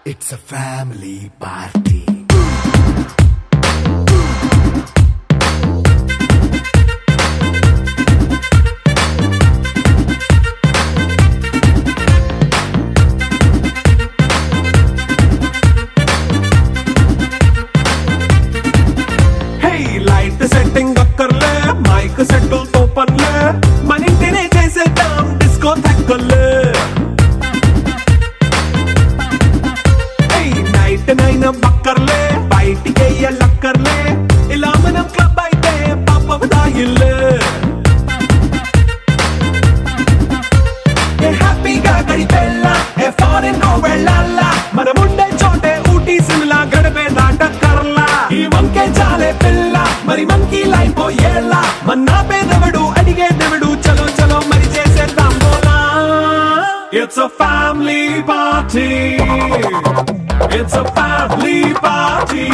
It's a family party. Hey, light setting akkarle, mic settle to panle, manintine chesedam disco thakkale. నైన బక్కర్లే బయటికి లక్కర్లే ఇలా మనం క్లబ్ అయితే పాపం దాయిల్లే ఏ హ్యాపీగా గడిపెల్లా ఏ ఫారెన్ నో వెళ్ళాలా మనం ఉండే చోటే ఊటీ సిమ్లా గడిపే దాటక్కర్లా ఈ వంకే చాలే పిల్ల మరి మంకీ లైఫ్ ఏళ్ళ మన్నా పేదవడు అడిగేదెవడు చలో చలో మరి చేసేద్దాం బోలా It's a family party. It's a family party.